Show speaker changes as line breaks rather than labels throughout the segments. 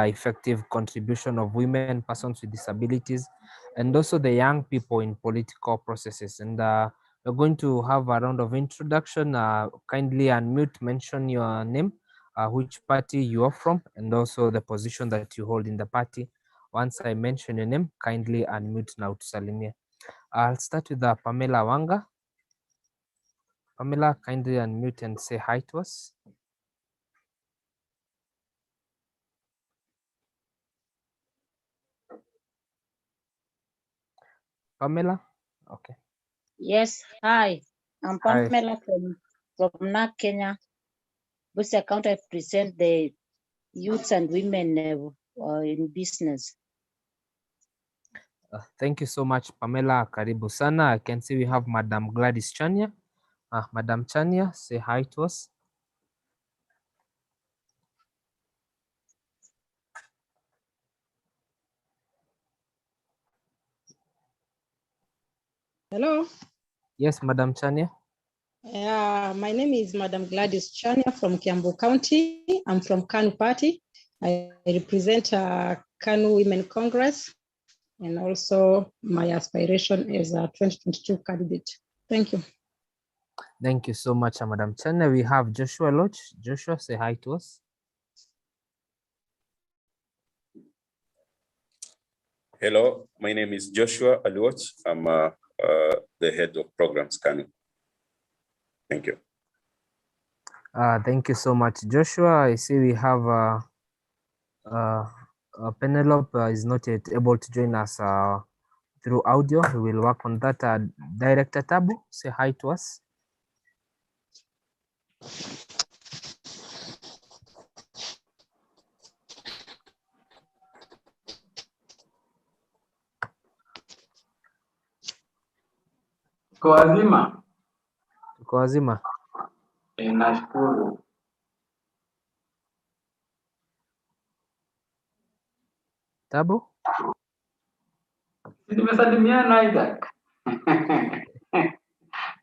effective contribution of women, persons with disabilities, and also the young people in political processes. And we're going to have a round of introduction. Kindly unmute, mention your name, which party you are from, and also the position that you hold in the party. Once I mention your name, kindly unmute now to Salimia. I'll start with Pamela Wanga. Pamela, kindly unmute and say hi to us. Pamela? Okay.
Yes, hi. I'm
Hi.
Pamela from NAC, Kenya. Busia County, I present the youths and women in business.
Thank you so much, Pamela. Karibu sana. I can see we have Madam Gladys Chania. Madam Chania, say hi to us.
Hello.
Yes, Madam Chania.
My name is Madam Gladys Chania from Kiambu County. I'm from KANU Party. I represent KANU Women Congress, and also my aspiration is a 2022 candidate. Thank you.
Thank you so much, Madam Chania. We have Joshua Loch. Joshua, say hi to us.
Hello, my name is Joshua Aluoch. I'm the head of programs KANU. Thank you.
Thank you so much, Joshua. I see we have Penelope is not yet able to join us through audio. We will work on that. Director Tabu, say hi to us.
Kwa wazima.
Kwa wazima.
Nashukuru.
Tabu?
Nimesalimiana Isaac.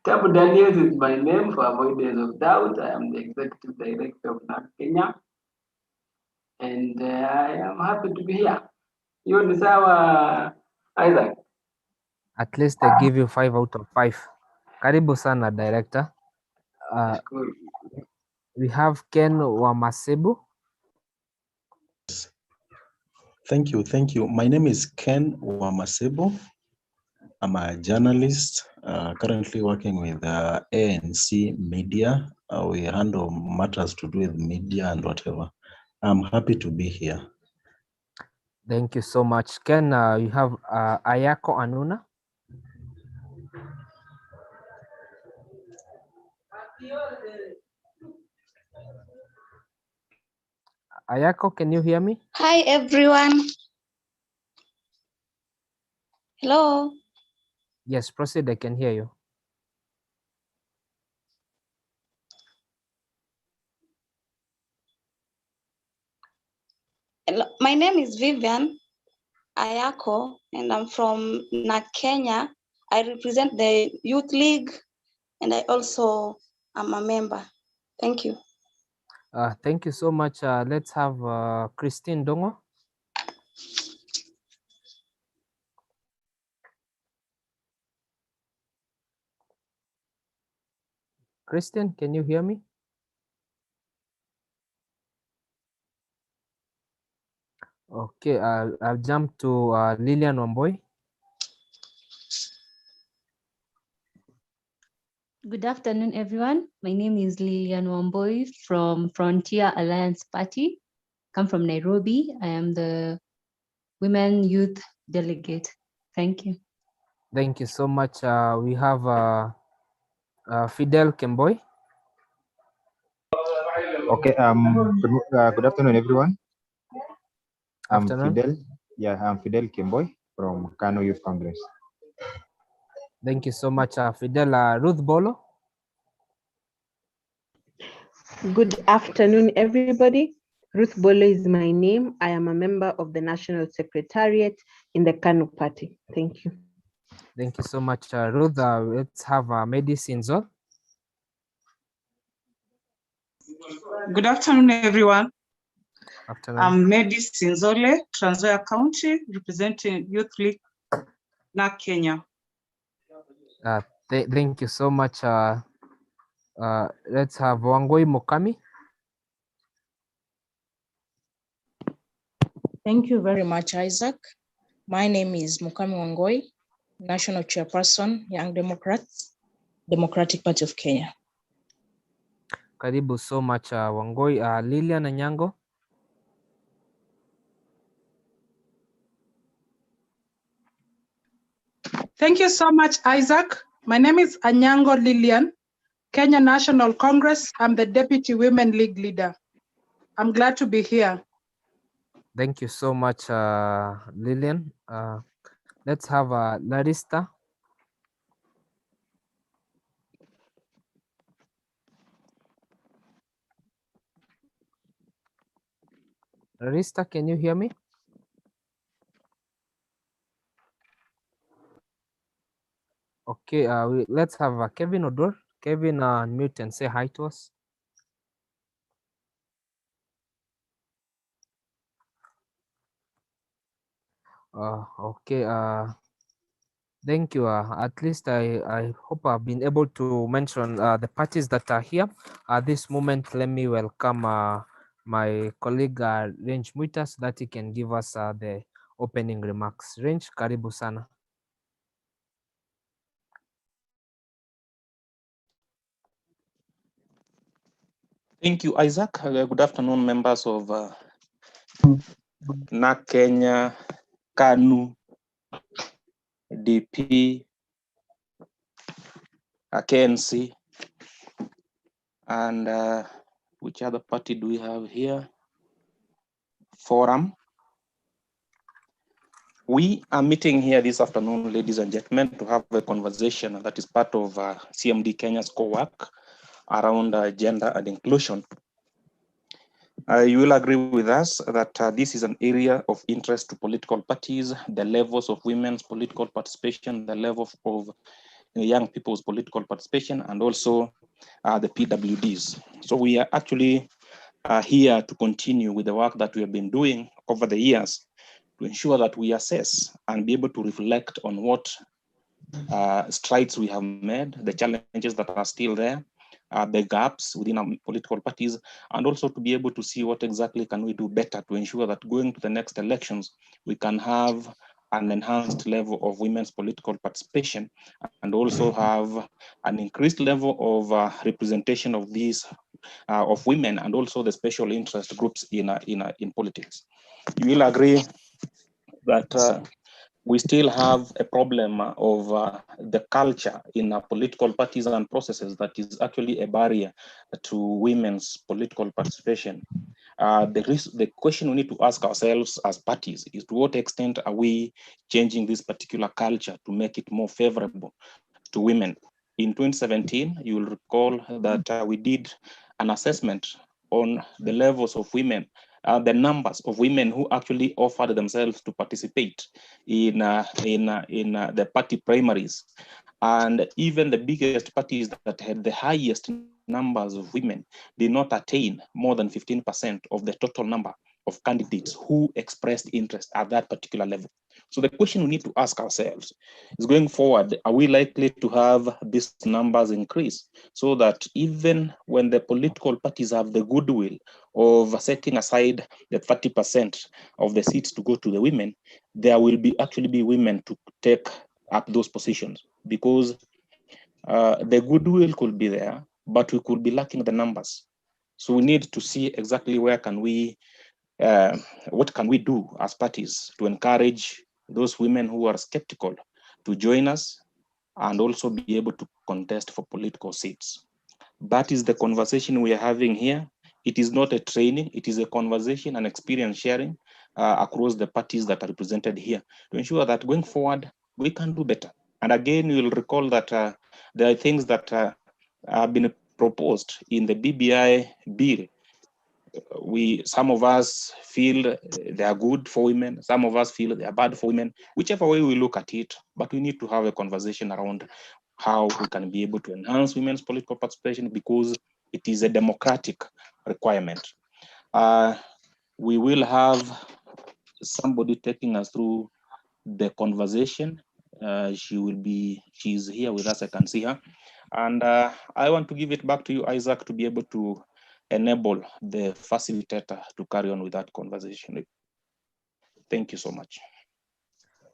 Tabu Daniels is my name for avoidance of doubt. I am the executive director of NAC Kenya. And I am happy to be here. You ni sawa, Isaac?
At least they give you 5 out of 5. Karibu sana, director. We have Ken Wamasebu.
Thank you. My name is Ken Wamasebu. I'm a journalist, currently working with ANC Media. We handle matters to do with media and whatever. I'm happy to be here.
Thank you so much, Ken. You have Ayako Anuna. Ayako, can you hear me?
Hi, everyone. Hello.
Yes, proceed. I can hear you.
Hello. My name is Vivian Ayako, and I'm from NAC, Kenya. I represent the Youth League, and I also am a member. Thank you.
Thank you so much. Let's have Christine Dongo. Christine, can you hear me? Okay, I'll jump to Lillian Wamboy.
Good afternoon, everyone. My name is Lillian Wamboy from Frontier Alliance Party. Come from Nairobi. I am the Women Youth Delegate. Thank you.
Thank you so much. We have Fidel Kemboy.
Okay. Good afternoon, everyone.
Afternoon.
Fidel. Yeah, I'm Fidel Kimboy from KANU Youth Congress.
Thank you so much, Fidel. Ruth Bolo.
Good afternoon, everybody. Ruth Bolo is my name. I am a member of the National Secretariat in the KANU Party. Thank you.
Thank you so much, Ruth. Let's have Medicine Zone.
Good afternoon, everyone.
Afternoon.
I'm Medi Sinzole, Trans Nzoia County, representing Youth League, Kenya.
Thank you so much. Let's have Wangoi Mukami.
Thank you very much, Isaac. My name is Mukami Wangoi, National Chairperson, Young Democrats, Democratic Party of Kenya.
Karibu so much, Wangoi. Lilian Anyango.
Thank you so much, Isaac. My name is Anyango Lilian, Kenya National Congress. I'm the Deputy Women League leader. I'm glad to be here.
Thank you so much, Lilian. Let's have Larista. Larista, can you hear me? Okay, let's have Kevin Odor. Kevin, unmute and say hi to us. Okay, thank you. At least I hope I've been able to mention the parties that are here. At this moment, let me welcome my colleague Range Muita so that he can give us the opening remarks. Range, karibu sana.
Thank you, Isaac. Good afternoon, members of NAC Kenya, KANU, DP, KNC, and which other party do we have here? Forum. We are meeting here this afternoon, ladies and gentlemen, to have a conversation that is part of CMD-Kenya's core work around gender and inclusion. You will agree with us that this is an area of interest to political parties, the levels of women's political participation, the level of young people's political participation, and also the PWDs. So we are actually here to continue with the work that we have been doing over the years to ensure that we assess and be able to reflect on what strides we have made, the challenges that are still there, the gaps within our political parties, and also to be able to see what exactly can we do better to ensure that going to the next elections, we can have an enhanced level of women's political participation and also have an increased level of representation of these of women and also the special interest groups in politics. You will agree that we still have a problem of the culture in our political parties and processes that is actually a barrier to women's political participation. The question we need to ask ourselves as parties is to what extent are we changing this particular culture to make it more favorable to women? In 2017, you will recall that we did an assessment on the levels of women, the numbers of women who actually offered themselves to participate in the party primaries. And even the biggest parties that had the highest numbers of women did not attain more than 15% of the total number of candidates who expressed interest at that particular level. So the question we need to ask ourselves is, going forward, are we likely to have these numbers increase so that even when the political parties have the goodwill of setting aside the 30% of the seats to go to the women, there will actually be women to take up those positions? Because the goodwill could be there, but we could be lacking the numbers. So we need to see exactly where can we, what can we do as parties to encourage those women who are skeptical to join us and also be able to contest for political seats. That is the conversation we are having here. It is not a training, it is a conversation and experience sharing across the parties that are represented here to ensure that going forward, we can do better. And again, you will recall that there are things that have been proposed in the BBI bill. Some of us feel they are good for women, some of us feel they are bad for women, whichever way we look at it, but we need to have a conversation around how we can be able to enhance women's political participation because it is a democratic requirement. We will have somebody taking us through the conversation. She's here with us, I can see her. And I want to give it back to you, Isaac, to be able to enable the facilitator to carry on with that conversation. Thank you so much.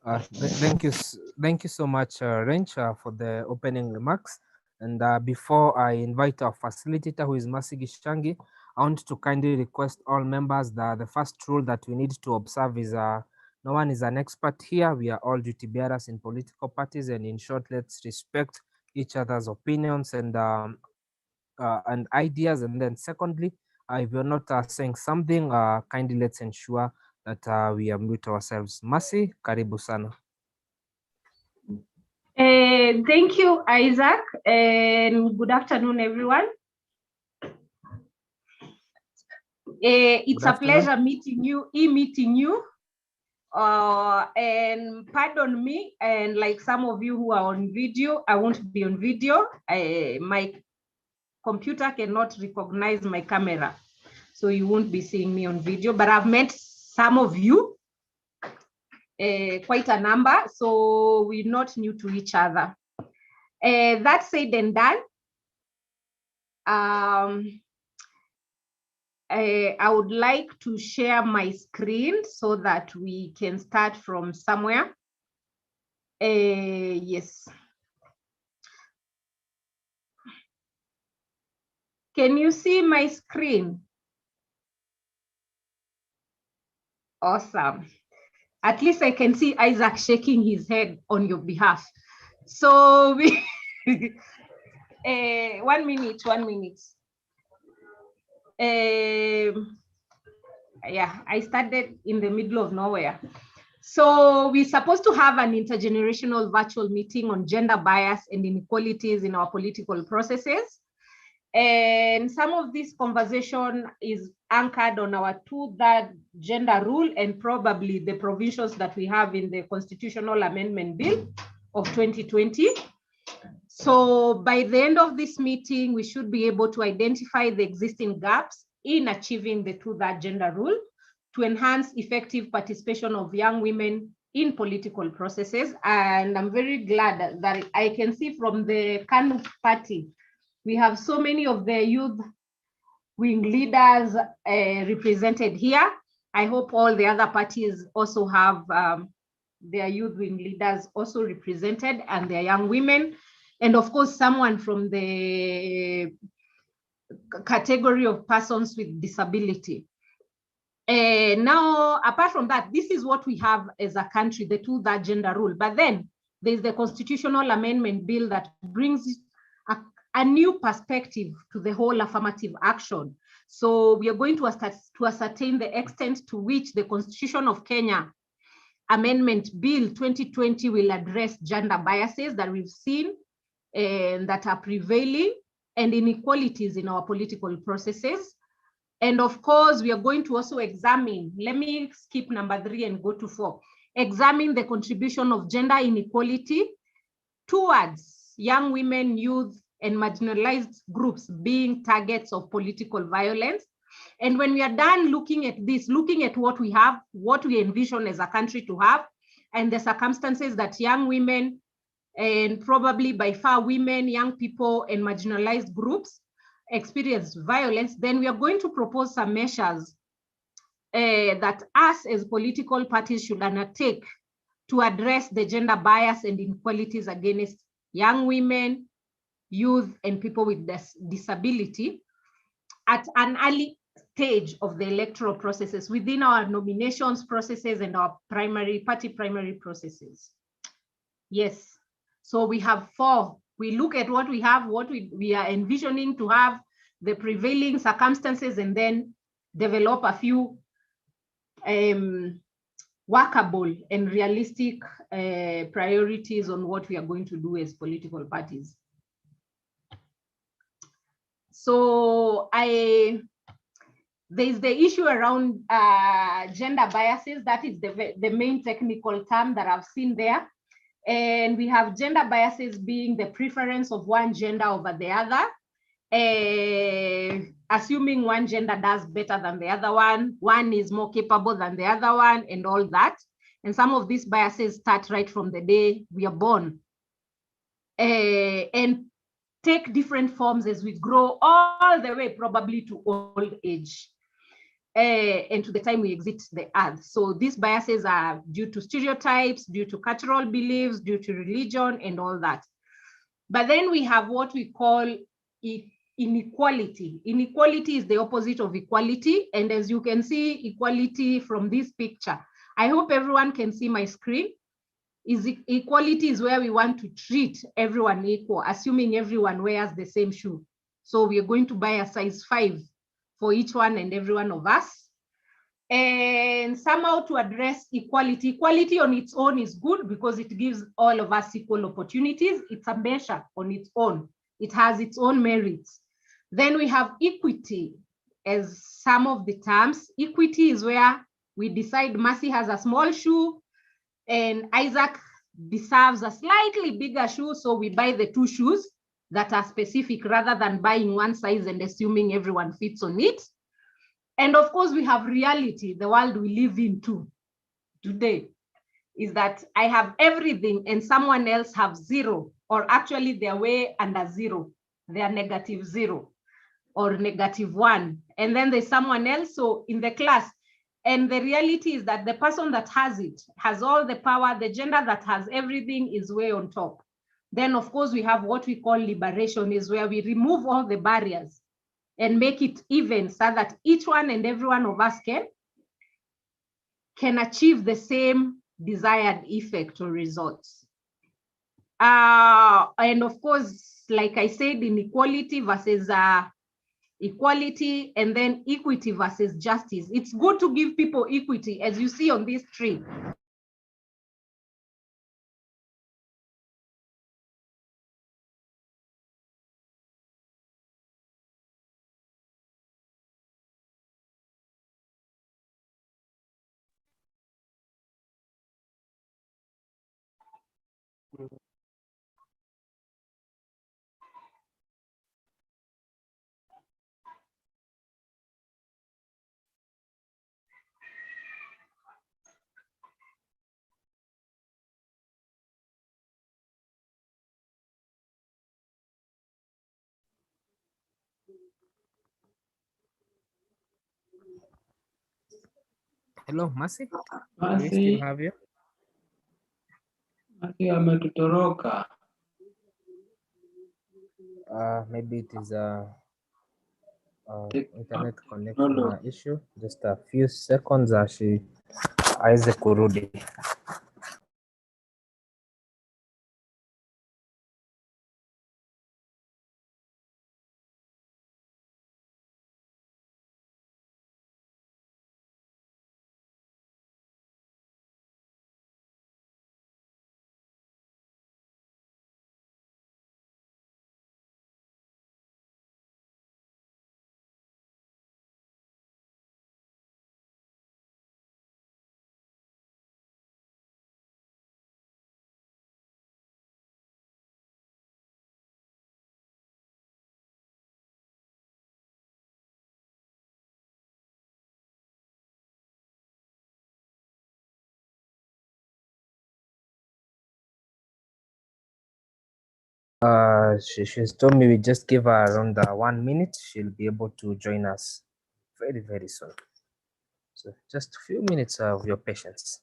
Thank you so much, Rench, for the opening remarks. And before I invite our facilitator, who is Mercy Gishangi, I want to kindly request all members that the first rule that we need to observe is no one is an expert here. We are all duty bearers in political parties, and in short, let's respect each other's opinions and ideas. And then secondly, if you're not saying something, kindly let's ensure that we mute ourselves. Mercy, karibu sana.
Thank you, Isaac, and good afternoon, everyone. It's a pleasure meeting you, and pardon me, and like some of you who are on video, I won't be on video. My computer cannot recognize my camera, so you won't be seeing me on video, but I've met some of you, quite a number, so we're not new to each other. That said and done, I would like to share my screen so that we can start from somewhere. Yes. Can you see my screen? Awesome. At least I can see Isaac shaking his head on your behalf. So we 1 minute. Yeah, I started in the middle of nowhere. So we're supposed to have an intergenerational virtual meeting on gender bias and inequalities in our political processes. And some of this conversation is anchored on our 2/3 gender rule and probably the provisions that we have in the Constitutional Amendment Bill of 2020. So by the end of this meeting, we should be able to identify the existing gaps in achieving the 2/3 gender rule to enhance effective participation of young women in political processes. And I'm very glad that I can see from the KANU party, we have so many of the youth wing leaders represented here. I hope all the other parties also have their youth wing leaders also represented and their young women. And of course, someone from the category of persons with disability. Now, apart from that, this is what we have as a country, the 2/3 gender rule. But then there's the Constitutional Amendment Bill that brings a new perspective to the whole affirmative action. So we are going to ascertain the extent to which the Constitution of Kenya Amendment Bill 2020 will address gender biases that we've seen and that are prevailing and inequalities in our political processes. And of course, we are going to also examine, let me skip number 3 and go to 4, examine the contribution of gender inequality towards young women, youth, and marginalized groups being targets of political violence. And when we are done looking at this, looking at what we have, what we envision as a country to have, and the circumstances that young women, and probably by far women, young people, and marginalized groups experience violence, then we are going to propose some measures that us as political parties should undertake to address the gender bias and inequalities against young women, youth, and people with disability at an early stage of the electoral processes within our nominations processes and our party primary processes. Yes, so we have 4. We look at what we have, what we are envisioning to have, the prevailing circumstances, and then develop a few workable and realistic priorities on what we are going to do as political parties. So there's the issue around gender biases. That is the main technical term that I've seen there. And we have gender biases being the preference of one gender over the other. assuming one gender does better than the other one is more capable than the other one, and all that. And some of these biases start right from the day we are born, and take different forms as we grow all the way probably to old age, and to the time we exit the earth. So these biases are due to stereotypes, due to cultural beliefs, due to religion, and all that. But then we have what we call inequality. Inequality is the opposite of equality. And as you can see, equality from this picture, I hope everyone can see my screen. Equality is where we want to treat everyone equal, assuming everyone wears the same shoe. So we are going to buy a size 5 for each one and every one of us. And somehow to address equality. Equality on its own is good because it gives all of us equal opportunities. It's a measure on its own. It has its own merits. Then we have equity as some of the terms. Equity is where we decide Mercy has a small shoe and Isaac deserves a slightly bigger shoe, so we buy the 2 shoes that are specific rather than buying one size and assuming everyone fits on it. And of course, we have reality, the world we live in today, is that I have everything and someone else have 0, or actually they're way under 0. They are -0 or -1. And then there's someone else, so in the class. And the reality is that the person that has it has all the power. The gender that has everything is way on top. Then of course we have what we call liberation, is where we remove all the barriers and make it even so that each one and every one of us can achieve the same desired effect or results. And of course, like I said, inequality versus equality, and then equity versus justice. It's good to give people equity, as you see on this tree.
Hello, Mercy. Do we
Mercy,
still have you?
Mercy ametutoroka.
Maybe it is a internet connection
Technology.
issue. Just a few seconds she aweze kurudi. She's told me we just give her around 1 minute. She'll be able to join us very, very soon. So just a few minutes of your patience.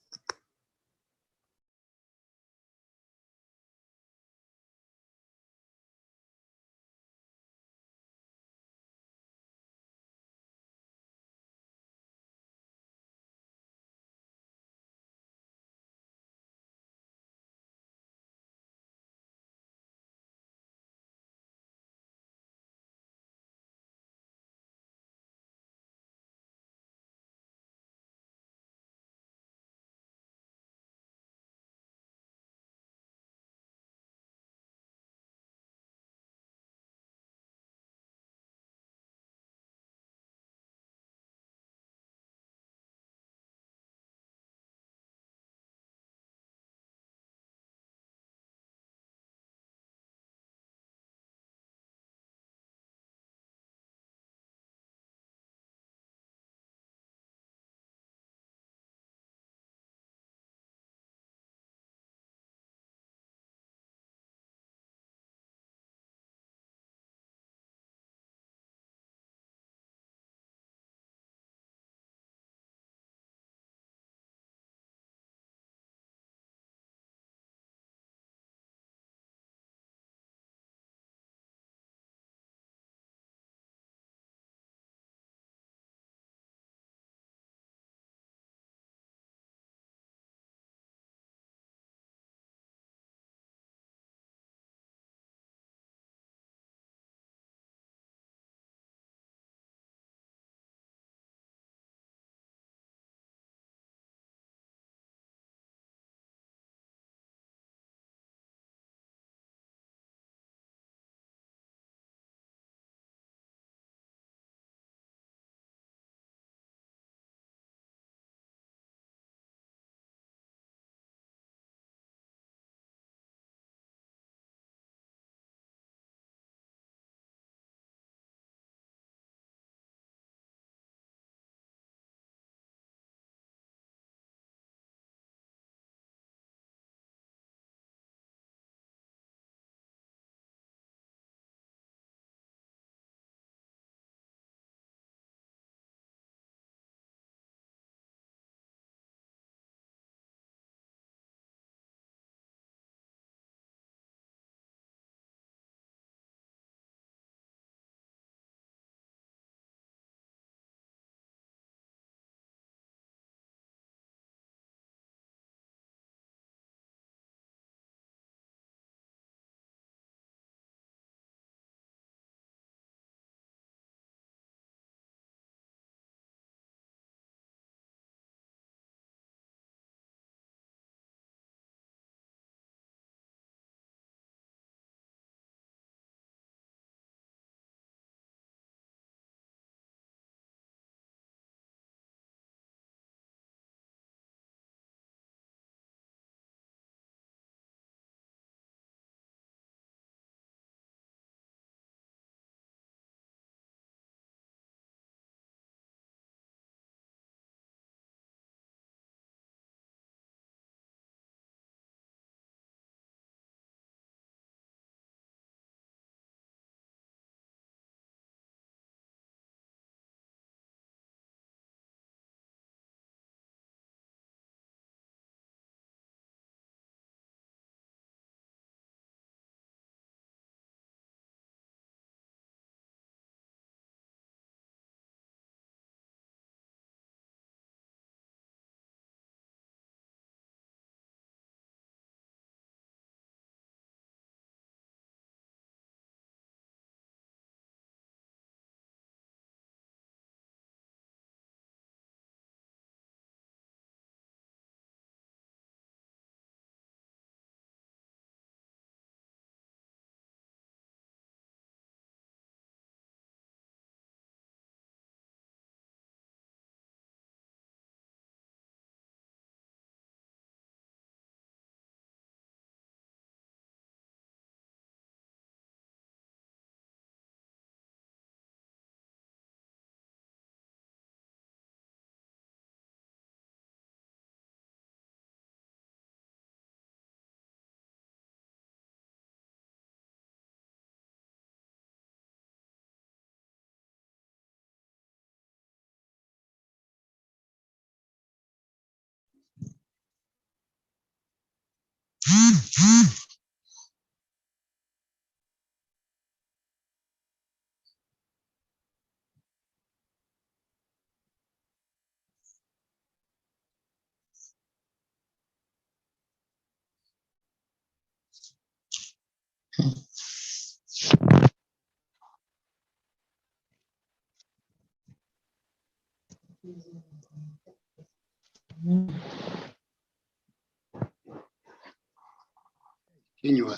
Kenya.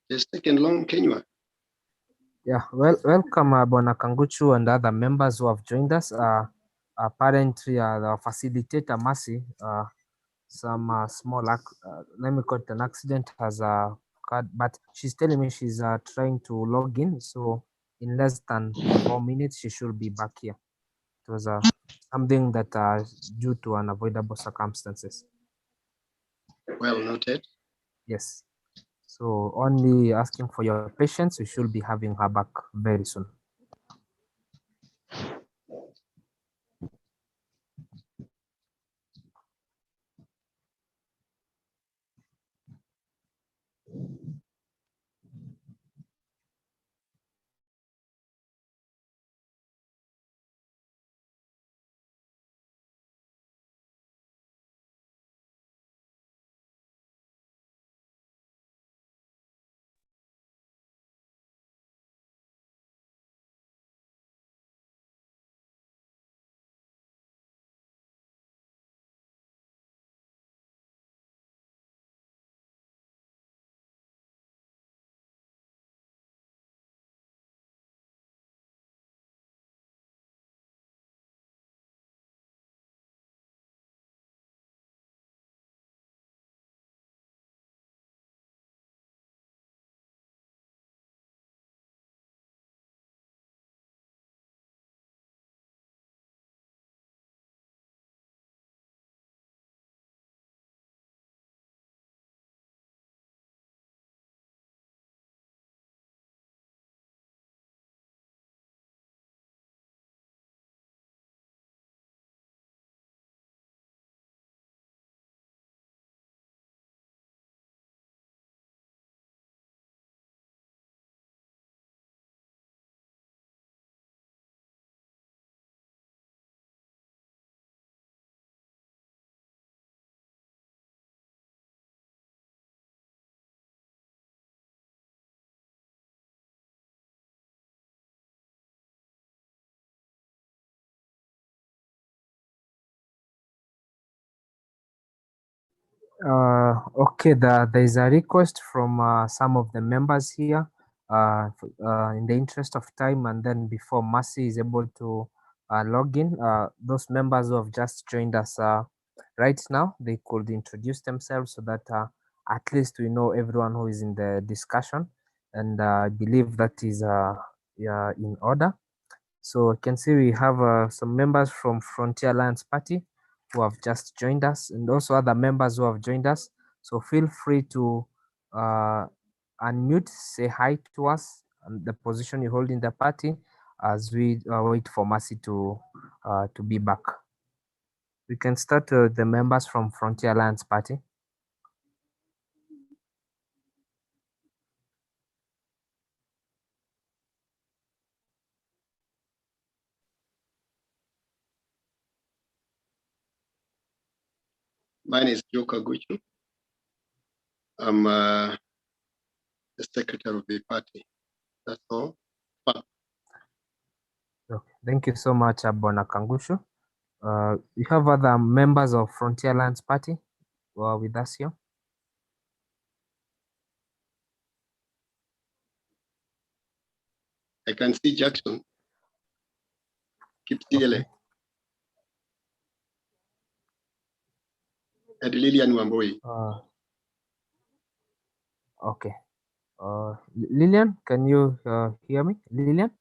The second long Kenya.
Yeah, welcome, Bona Kanguchu and other members who have joined us. Apparently, the facilitator, Mercy, some small, let me call it an accident, has occurred, but she's telling me she's trying to log in. So in less than 4 minutes, she should be back here. It was something that due to unavoidable circumstances.
Well noted.
Yes. So only asking for your patience. We should be having her back very soon. Okay, there is a request from some of the members here in the interest of time, and then before Mercy is able to log in, those members who have just joined us right now, they could introduce themselves so that at least we know everyone who is in the discussion, and I believe that is yeah, in order. So I can see we have some members from Frontier Alliance Party who have just joined us, and also other members who have joined us. So feel free to unmute, say hi to us, and the position you hold in the party as we wait for Mercy to be back. We can start the members from Frontier Alliance Party.
Mine is Joka Guchu. I'm the secretary of the party. That's all.
Okay. Thank you so much, Bona Kangushu. We have other members of Frontier Alliance Party who are with us here.
I can see Jackson. Keep still. Okay. And Lillian Wamboi.
Okay. Lillian, can you hear me? Lillian?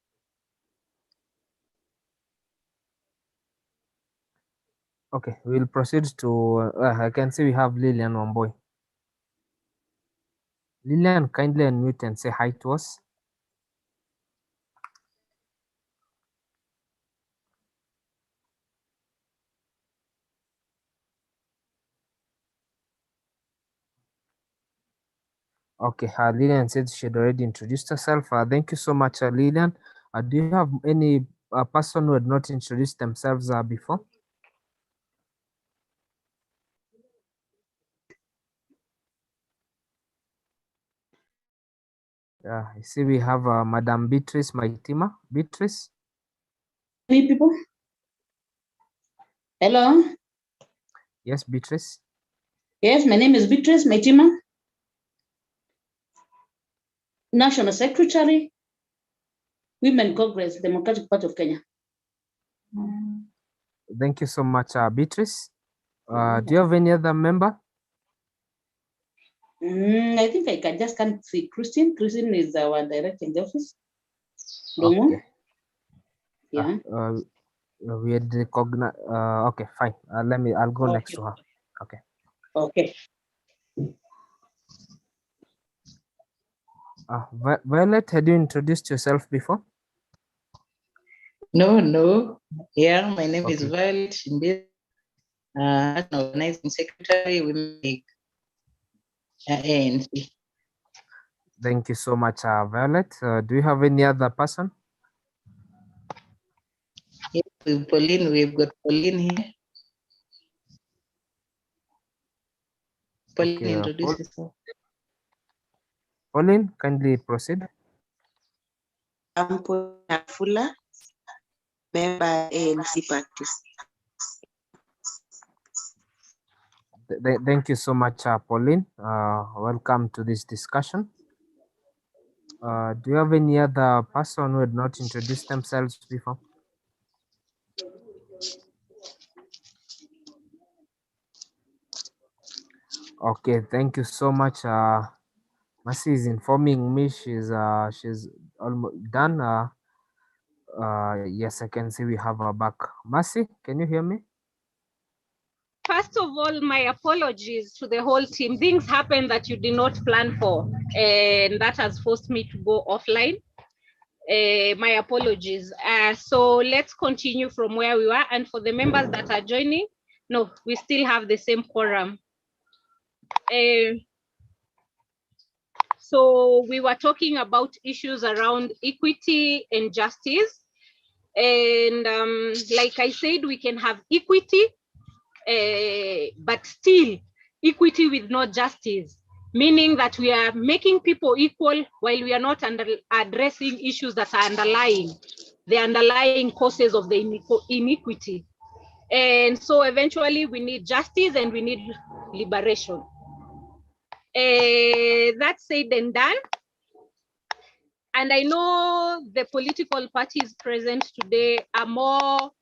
Okay, we'll proceed to, I can see we have Lillian Wamboi. Lillian, kindly unmute and say hi to us. Okay, Lillian said she had already introduced herself. Thank you so much, Lillian. Do you have any person who had not introduced themselves before? I see we have Madam Beatrice Maitima. Beatrice.
Any people? Hello.
Yes, Beatrice.
Yes, my name is Beatrice Maitima, National Secretary, Women Congress, Democratic Party of Kenya.
Thank you so much, Beatrice. Do you have any other member?
I think I just can't see Christine. Christine is our director in the office.
Okay.
Yeah.
We had recognize. Okay, fine. I'll go next to her. Okay.
Okay.
Violet, had you introduced yourself before?
No. Yeah, my name is
Okay.
Violet Shinde, Organizing Secretary, Women League, ANC.
Thank you so much, Violet. Do you have any other person?
Yes, with Pauline, we've got Pauline here. Pauline,
Okay,
introduce yourself.
Pauline, kindly proceed.
I'm Pauline Fuller, member ANC practice.
Thank you so much, Pauline. Welcome to this discussion. Do you have any other person who had not introduced themselves before? Okay, thank you so much. Mercy is informing me she's almost done. Yes, I can see we have her back. Mercy, can you hear me?
First of all, my apologies to the whole team. Things happen that you did not plan for, and that has forced me to go offline. My apologies. So let's continue from where we were. And for the members that are joining, no, we still have the same quorum. So we were talking about issues around equity and justice. And like I said, we can have equity, but still equity with no justice, meaning that we are making people equal while we are not addressing issues that are the underlying causes of the inequity. And so eventually we need justice and we need liberation. That said and done. And I know the political parties present today are more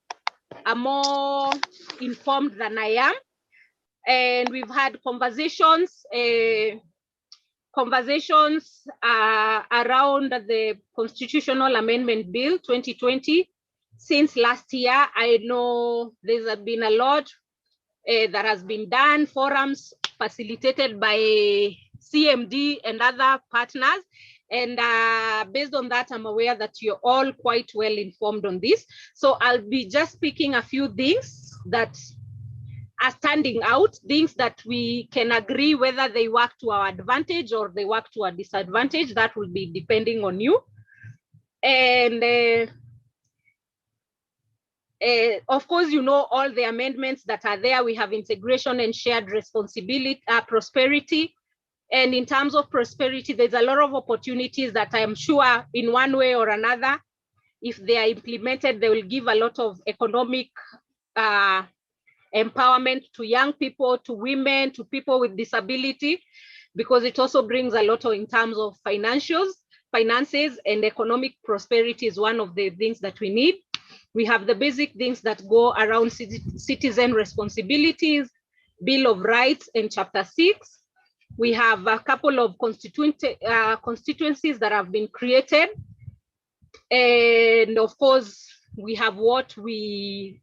informed than I am. And we've had conversations around the Constitutional Amendment Bill 2020. Since last year, I know there's been a lot that has been done, forums facilitated by CMD and other partners. And based on that, I'm aware that you're all quite well informed on this. So I'll be just picking a few things that are standing out, things that we can agree whether they work to our advantage or they work to our disadvantage. That will be depending on you. And of course, you know all the amendments that are there. We have integration and shared responsibility, prosperity. And in terms of prosperity, there's a lot of opportunities that I'm sure in one way or another, if they are implemented, they will give a lot of economic empowerment to young people, to women, to people with disability, because it also brings a lot in terms of finances, and economic prosperity is one of the things that we need. We have the basic things that go around citizen responsibilities, Bill of Rights and Chapter 6. We have a couple of constituencies that have been created. And of course, we have what we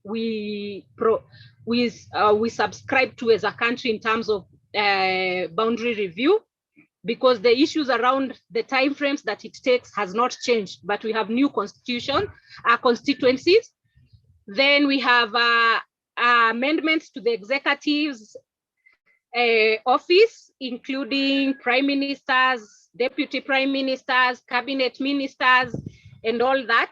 subscribe to as a country in terms of boundary review, because the issues around the timeframes that it takes has not changed, but we have new constituencies. Then we have amendments to the executive's office, including prime ministers, deputy prime ministers, cabinet ministers, and all that.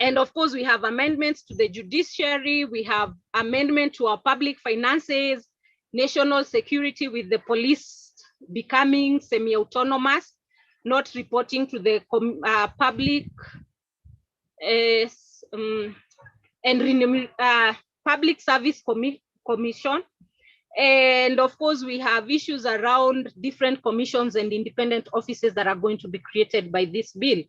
And of course, we have amendments to the judiciary. We have amendment to our public finances, national security with the police becoming semi-autonomous, not reporting to the public and public service commission. And of course, we have issues around different commissions and independent offices that are going to be created by this bill.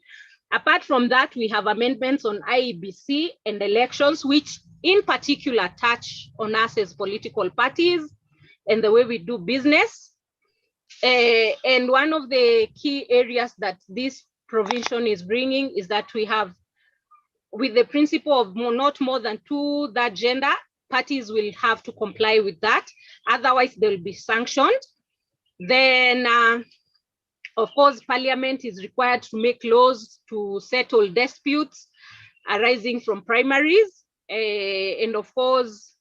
Apart from that, we have amendments on IEBC and elections, which in particular touch on us as political parties and the way we do business. And one of the key areas that this provision is bringing is that we have, with the principle of not more than 2 gender, parties will have to comply with that. Otherwise, they'll be sanctioned. Then, of course, Parliament is required to make laws to settle disputes arising from primaries. And of course,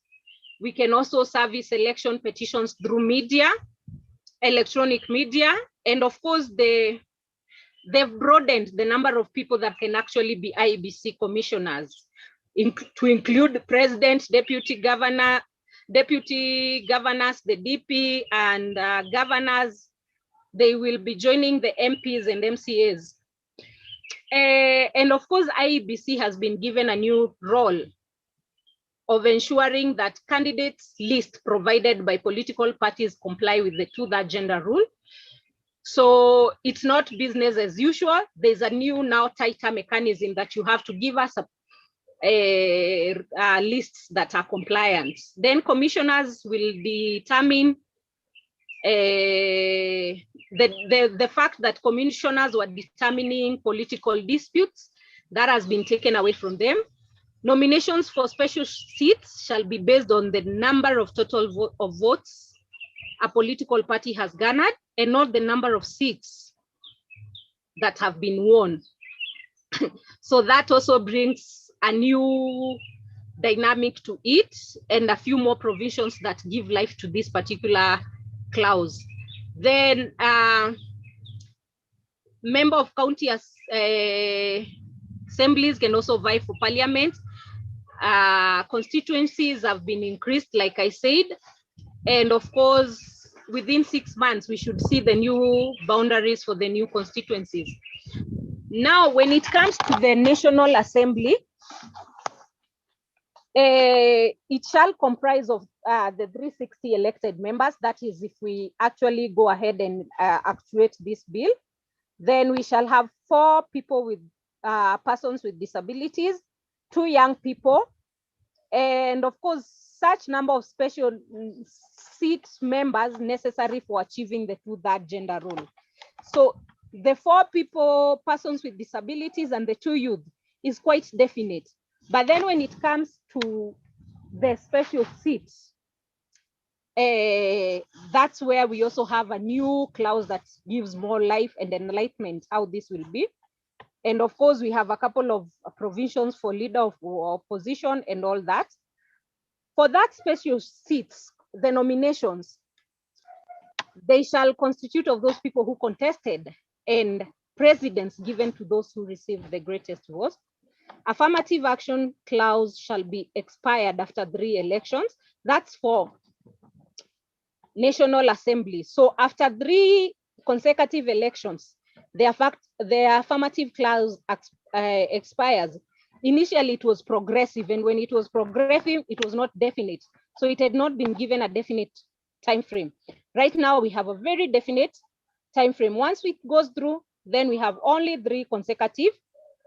we can also service election petitions through media, electronic media. And of course, they've broadened the number of people that can actually be IEBC commissioners, to include president, deputy governors, the DP, and governors. They will be joining the MPs and MCAs. And of course, IEBC has been given a new role of ensuring that candidates list provided by political parties comply with the 2 gender rule. So it's not business as usual. There's a new now tighter mechanism that you have to give us lists that are compliant. Then commissioners will determine the fact that commissioners were determining political disputes, that has been taken away from them. Nominations for special seats shall be based on the number of total votes a political party has garnered and not the number of seats that have been won. So that also brings a new dynamic to it and a few more provisions that give life to this particular clause. Then member of county assemblies can also vie for parliament. Constituencies have been increased, like I said, and of course, within 6 months, we should see the new boundaries for the new constituencies. Now, when it comes to the National Assembly, it shall comprise of the 360 elected members. That is, if we actually go ahead and actuate this bill, then we shall have 4 people with persons with disabilities, 2 young people, and of course, such number of special seat members necessary for achieving the 2 gender rule. So the 4 people, persons with disabilities, and the 2 youth is quite definite. But then when it comes to the special seats, that's where we also have a new clause that gives more life and enlightenment how this will be. And of course, we have a couple of provisions for leader of opposition and all that. For that special seats, the nominations, they shall constitute of those people who contested and precedence given to those who received the greatest votes. Affirmative action clause shall be expired after 3 elections. That's for National Assembly. So after 3 consecutive elections, the affirmative clause expires. Initially, it was progressive, and when it was progressive, it was not definite. So it had not been given a definite time frame. Right now, we have a very definite time frame. Once it goes through, then we have only 3 consecutive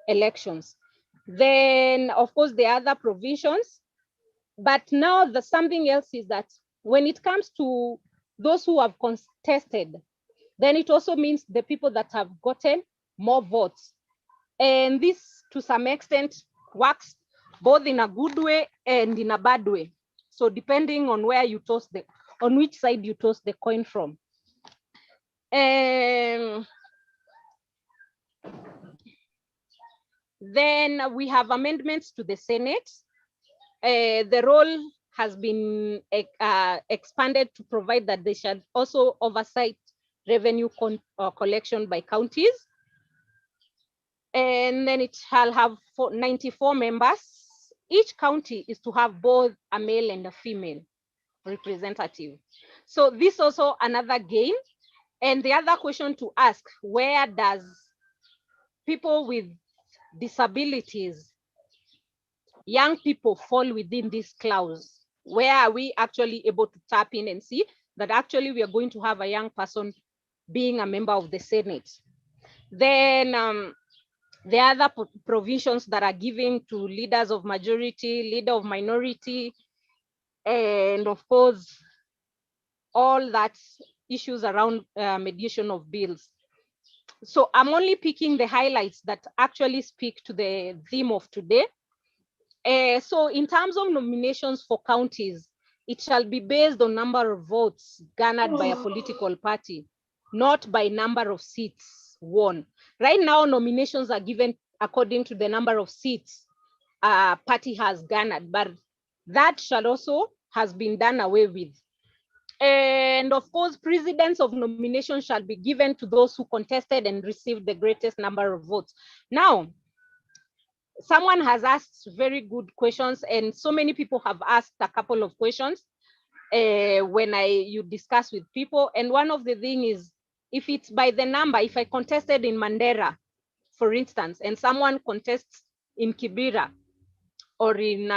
elections. Then, of course, the other provisions. But now something else is that when it comes to those who have contested, then it also means the people that have gotten more votes. And this, to some extent, works both in a good way and in a bad way. So depending on where you toss on which side you toss the coin from. Then we have amendments to the Senate. The role has been expanded to provide that they shall also oversight revenue collection by counties. And then it shall have 94 members. Each county is to have both a male and a female representative. So this also another gain And the other question to ask, where does people with disabilities, young people fall within this clause? Where are we actually able to tap in and see that actually we are going to have a young person being a member of the Senate? Then the other provisions that are given to leaders of majority, leader of minority, and of course, all that issues around mediation of bills. So I'm only picking the highlights that actually speak to the theme of today. So in terms of nominations for counties, it shall be based on number of votes garnered by a political party, not by number of seats won. Right now, nominations are given according to the number of seats a party has garnered, but that shall also has been done away with. And of course, precedence of nomination shall be given to those who contested and received the greatest number of votes. Now, someone has asked very good questions, and so many people have asked a couple of questions when you discuss with people. And one of the things is, if it's by the number, if I contested in Mandera, for instance, and someone contests in Kibera or in,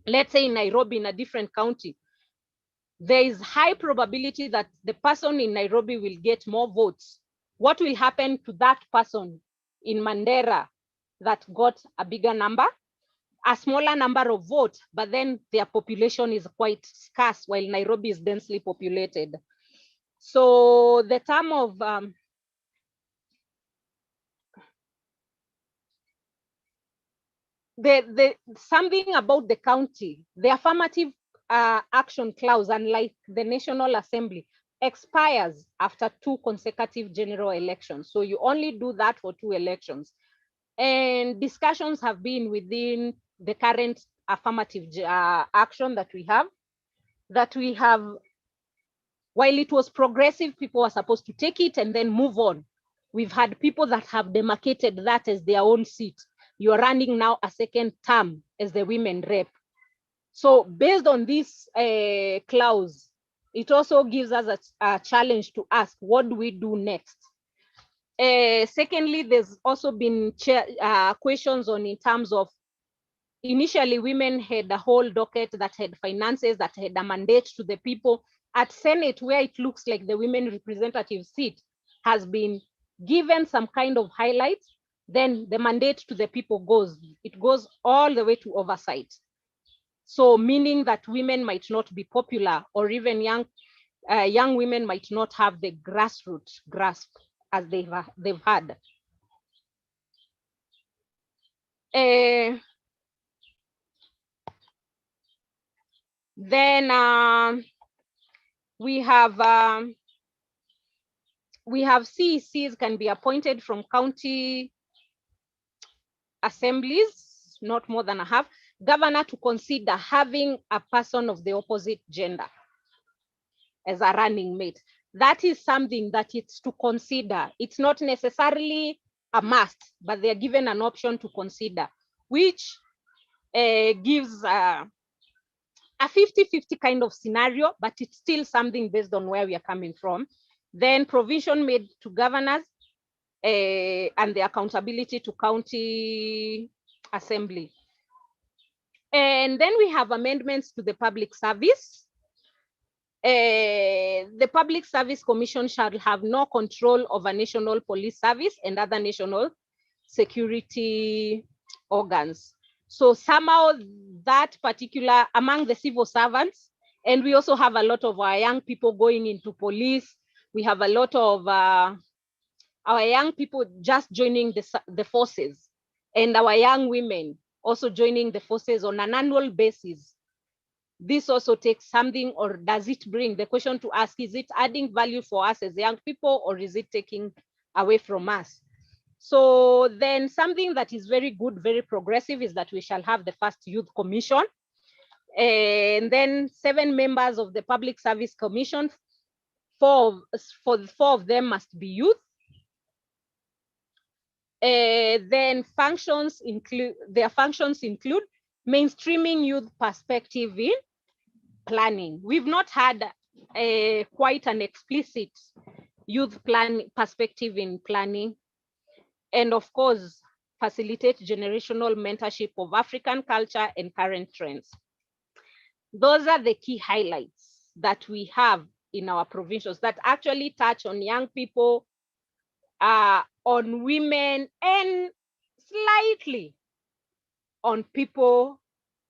let's say in Nairobi, in a different county, there is high probability that the person in Nairobi will get more votes. What will happen to that person in Mandera that got a bigger number? A smaller number of votes, but then their population is quite scarce while Nairobi is densely populated. So the term of something about the county, the affirmative action clause, unlike the National Assembly, expires after 2 consecutive general elections. So you only do that for 2 elections. And discussions have been within the current affirmative action that we have, while it was progressive, people were supposed to take it and then move on. We've had people that have demarcated that as their own seat. You are running now a second term as the women rep. So based on this clause, it also gives us a challenge to ask, what do we do next? Secondly, there's also been questions on in terms of, initially women had a whole docket that had finances, that had a mandate to the people. At Senate, where it looks like the women representative seat has been given some kind of highlights, then the mandate to the people goes all the way to oversight. So meaning that women might not be popular, or even young women might not have the grassroots grasp as they've had. Then we have CECs can be appointed from county assemblies, not more than a half. Governor to consider having a person of the opposite gender as a running mate. That is something that it's to consider. It's not necessarily a must, but they're given an option to consider, which gives a 50-50 kind of scenario, but it's still something based on where we are coming from. Then provision made to governors and the accountability to county assembly. And then we have amendments to the public service. The Public Service Commission shall have no control over National Police Service and other national security organs. So somehow that particular among the civil servants, and we also have a lot of our young people going into police. We have a lot of our young people just joining the forces, and our young women also joining the forces on an annual basis. This also takes something, or does it bring? The question to ask, is it adding value for us as young people, or is it taking away from us? So then something that is very good, very progressive, is that we shall have the first youth commission. And then 7 members of the Public Service Commission, 4 of them must be youth. Then functions include mainstreaming youth perspective in planning. We've not had quite an explicit youth plan perspective in planning, and of course, facilitate generational mentorship of African culture and current trends. Those are the key highlights that we have in our provincials that actually touch on young people, on women, and slightly on people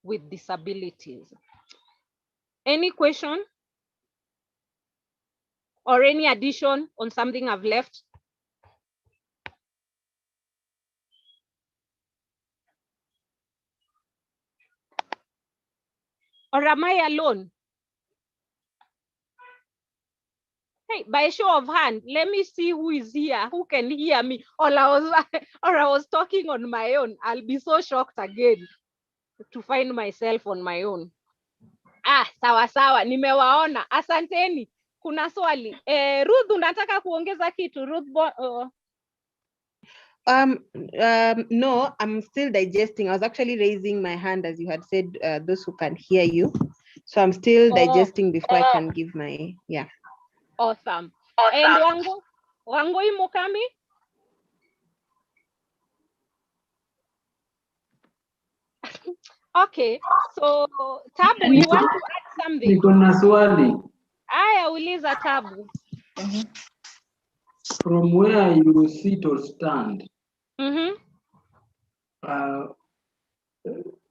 with disabilities. Any question or any addition on something I've left? Or am I alone? Hey, by a show of hand, let me see who is here, who can hear me. Or I was talking on my own. I'll be so shocked again to find myself on my own. Sawa sawa, nimewaona. Asanteni. Kuna swali. Ruth, unataka kuongeza kitu? Ruth,
no, I'm still digesting. I was actually raising my hand as you had said, those who can hear you. So I'm still digesting before I can give my, yeah.
Awesome. And Wangoi Mukami? Okay, so Tabu, you want to add something?
Niko na swali.
Aya, uliza Tabu.
From where you sit or stand,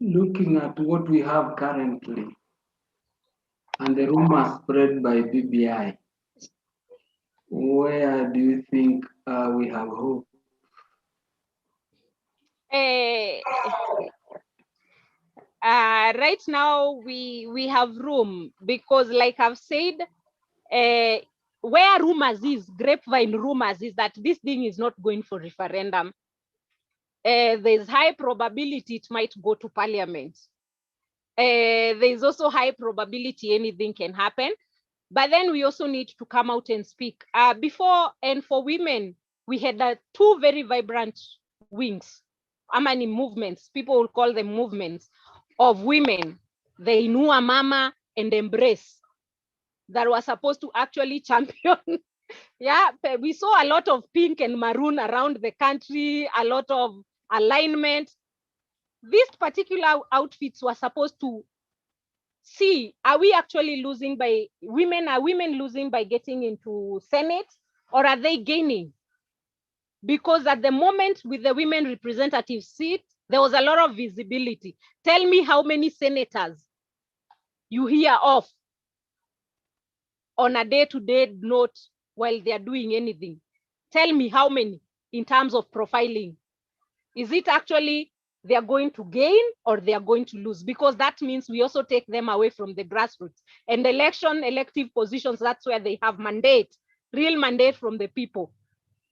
looking at what we have currently and the rumors spread by BBI, where do you think we have hope?
Right now we have room because, like I've said, where rumors is, grapevine rumors is that this thing is not going for referendum. There's high probability it might go to parliament. There's also high probability anything can happen. But then we also need to come out and speak. Before, and for women, we had two very vibrant wings, how many movements, people will call them movements, of women, the Inua Mama and Embrace, that was supposed to actually champion. Yeah, we saw a lot of pink and maroon around the country, a lot of alignment. These particular outfits were supposed to see, are we actually losing by women? Are women losing by getting into Senate, or are they gaining? Because at the moment with the women representative seat, there was a lot of visibility. Tell me how many senators you hear of on a day-to-day note while they're doing anything. Tell me how many in terms of profiling. Is it actually they are going to gain or they are going to lose? Because that means we also take them away from the grassroots. And elective positions, that's where they have mandate, real mandate from the people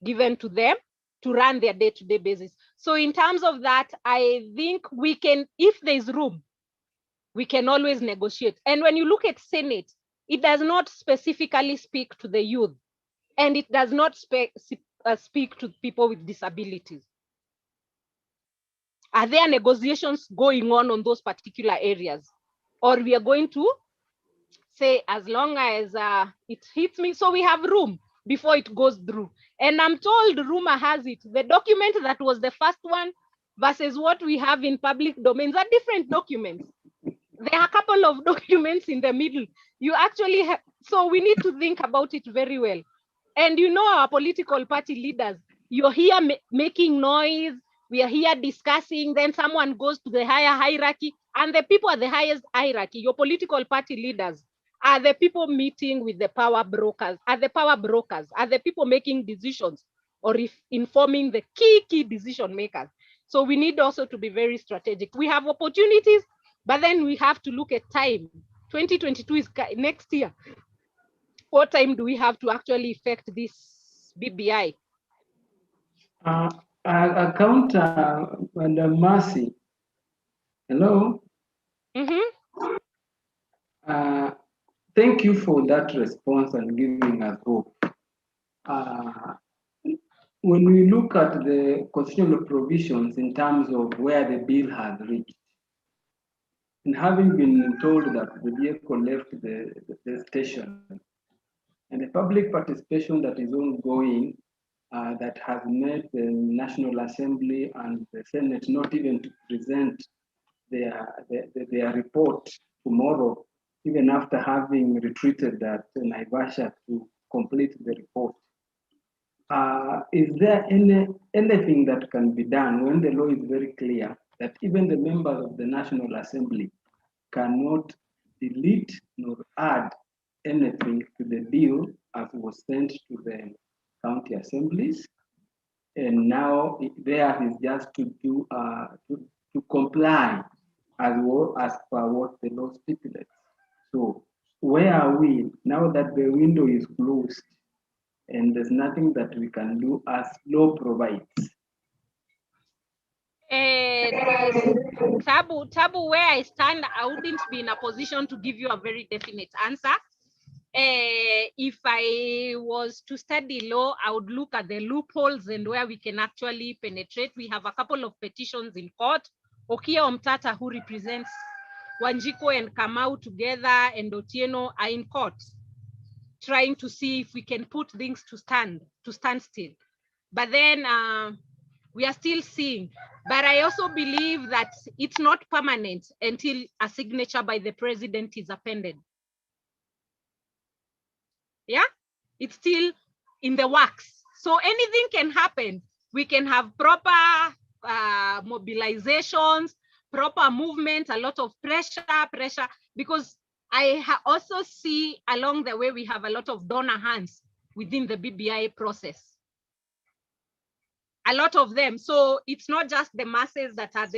given to them to run their day-to-day basis. So in terms of that, I think we can, if there's room, we can always negotiate. And when you look at Senate, it does not specifically speak to the youth, and it does not speak to people with disabilities. Are there negotiations going on those particular areas? Or we are going to say, as long as it hits me, so we have room before it goes through. And I'm told, rumor has it, the document that was the first one versus what we have in public domains are different documents. There are a couple of documents in the middle. You actually have, so we need to think about it very well. And you know, our political party leaders, you're here making noise, we are here discussing, then someone goes to the higher hierarchy, and the people at the highest hierarchy, your political party leaders, are the people meeting with the power brokers, are the people making decisions, or if informing the key decision makers. So we need also to be very strategic. We have opportunities, but then we have to look at time. 2022 is next year. What time do we have to actually effect this BBI?
Account Madam Mercy. Hello. Thank you for that response and giving us hope. When we look at the constitutional provisions in terms of where the bill has reached, and having been told that the vehicle left the station And the public participation that is ongoing, that has made the National Assembly and the Senate not even to present their report tomorrow, even after having retreated at Naivasha to complete the report. Is there anything that can be done when the law is very clear that even the members of the National Assembly cannot delete nor add anything to the bill as was sent to the county assemblies? And now theirs is just to do to comply as well as per what the law stipulates. So where are we now that the window is closed and there's nothing that we can do as law provides?
Tabu, where I stand, I wouldn't be in a position to give you a very definite answer. If I was to study law, I would look at the loopholes and where we can actually penetrate. We have a couple of petitions in court. Okia Omtata, who represents Wanjiko and Kamau together, and Otieno are in court, trying to see if we can put things to stand still. But then we are still seeing. But I also believe that it's not permanent until a signature by the president is appended. Yeah, it's still in the works. So anything can happen. We can have proper mobilizations, proper movement, a lot of pressure, because I also see along the way we have a lot of donor hands within the BBI process. A lot of them. So it's not just the masses that are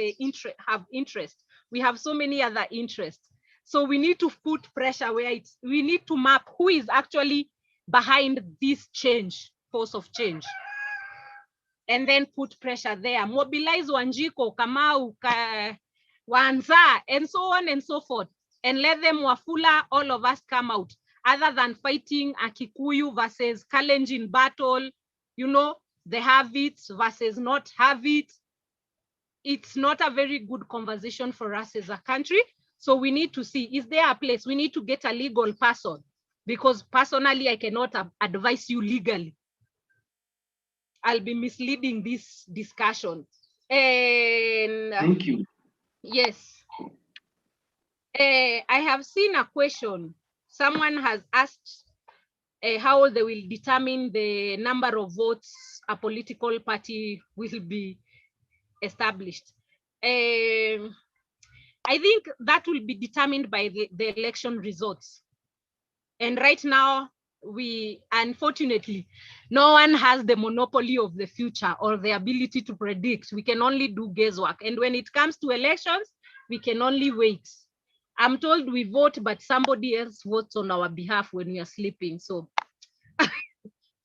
have interest. We have so many other interests. So we need to put pressure where we need to map who is actually behind this change, force of change. And then put pressure there. Mobilize Wanjiko, Kamau, Wanza, and so on and so forth. And let them, Wafula, all of us come out. Other than fighting a Kikuyu versus Kalenjin battle, you know, the have it versus not have it. It's not a very good conversation for us as a country. So we need to see, is there a place? We need to get a legal person, because personally, I cannot advise you legally. I'll be misleading this discussion. And
thank you.
Yes. I have seen a question. Someone has asked how they will determine the number of votes a political party will be established. I think that will be determined by the election results. And right now, unfortunately, no one has the monopoly of the future or the ability to predict. We can only do guesswork. And when it comes to elections, we can only wait. I'm told we vote, but somebody else votes on our behalf when we are sleeping. So